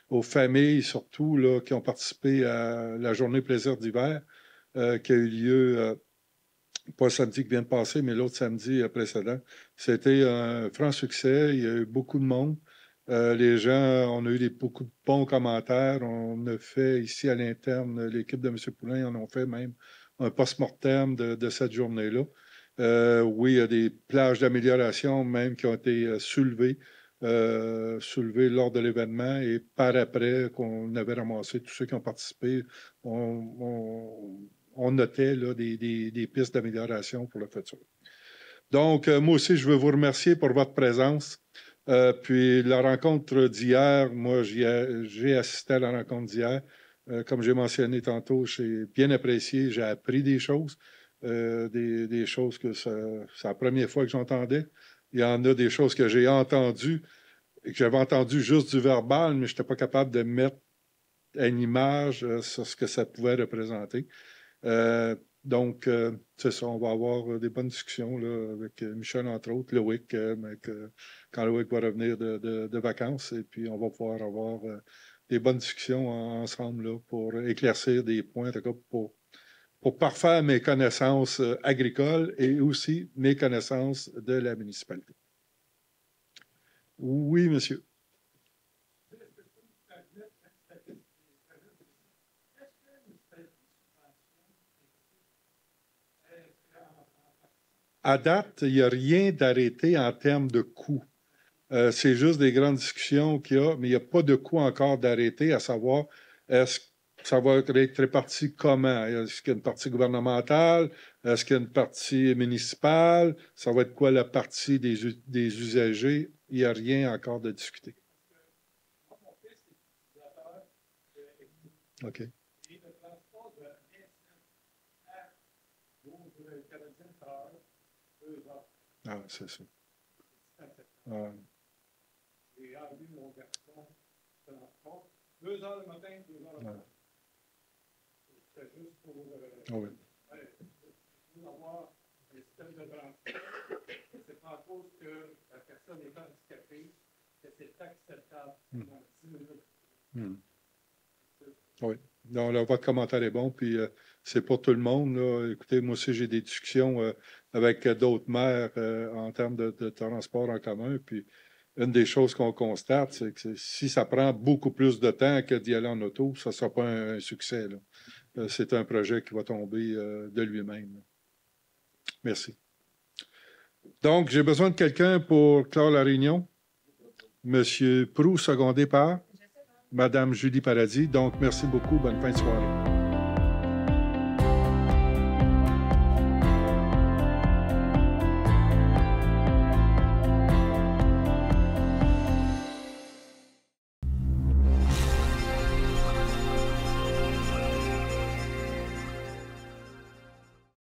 aux familles, surtout, là, qui ont participé à la journée plaisir d'hiver qui a eu lieu, pas le samedi qui vient de passer, mais l'autre samedi précédent. C'était un franc succès. Il y a eu beaucoup de monde. Les gens, on a eu beaucoup de bons commentaires. On a fait ici à l'interne, l'équipe de M. Poulain, on a fait même un post-mortem de cette journée-là. Oui, il y a des plages d'amélioration même qui ont été soulevées lors de l'événement et par après qu'on avait ramassé tous ceux qui ont participé, on notait là, des pistes d'amélioration pour le futur. Donc, moi aussi, je veux vous remercier pour votre présence. Puis la rencontre d'hier, moi, j'ai assisté à la rencontre d'hier. Comme j'ai mentionné tantôt, j'ai bien apprécié, j'ai appris des choses. Des choses que c'est la première fois que j'entendais. Il y en a des choses que j'ai entendues et que j'avais entendu juste du verbal, mais je n'étais pas capable de mettre une image sur ce que ça pouvait représenter. Donc, c'est ça, on va avoir des bonnes discussions là, avec Michel, entre autres, Loïc, quand Loïc va revenir de vacances, et puis on va pouvoir avoir des bonnes discussions ensemble là, pour éclaircir des points, pour parfaire mes connaissances agricoles et aussi mes connaissances de la municipalité. Oui, monsieur. À date, il n'y a rien d'arrêté en termes de coûts. C'est juste des grandes discussions qu'il y a, mais il n'y a pas de coût encore d'arrêté, à savoir est-ce que ça va être réparti comment? Est-ce qu'il y a une partie gouvernementale? Est-ce qu'il y a une partie municipale? Ça va être quoi la partie des usagers? Il n'y a rien encore de discuter. OK. Ah, c'est ça. Ah. 2 heures le matin, 2 heures le matin. C'est juste pour avoir un système de transport. C'est pas à cause que la personne est handicapée que c'est acceptable dans 10 minutes. Oui. Donc, là, votre commentaire est bon, puis c'est pour tout le monde. Là. Écoutez, moi aussi, j'ai des discussions avec d'autres maires en termes de transport en commun, puis une des choses qu'on constate, c'est que si ça prend beaucoup plus de temps que d'y aller en auto, ça ne sera pas un succès. C'est un projet qui va tomber de lui-même. Merci. Donc, j'ai besoin de quelqu'un pour clore la réunion. Monsieur Proulx, secondé par Madame Julie Paradis. Donc, merci beaucoup. Bonne fin de soirée.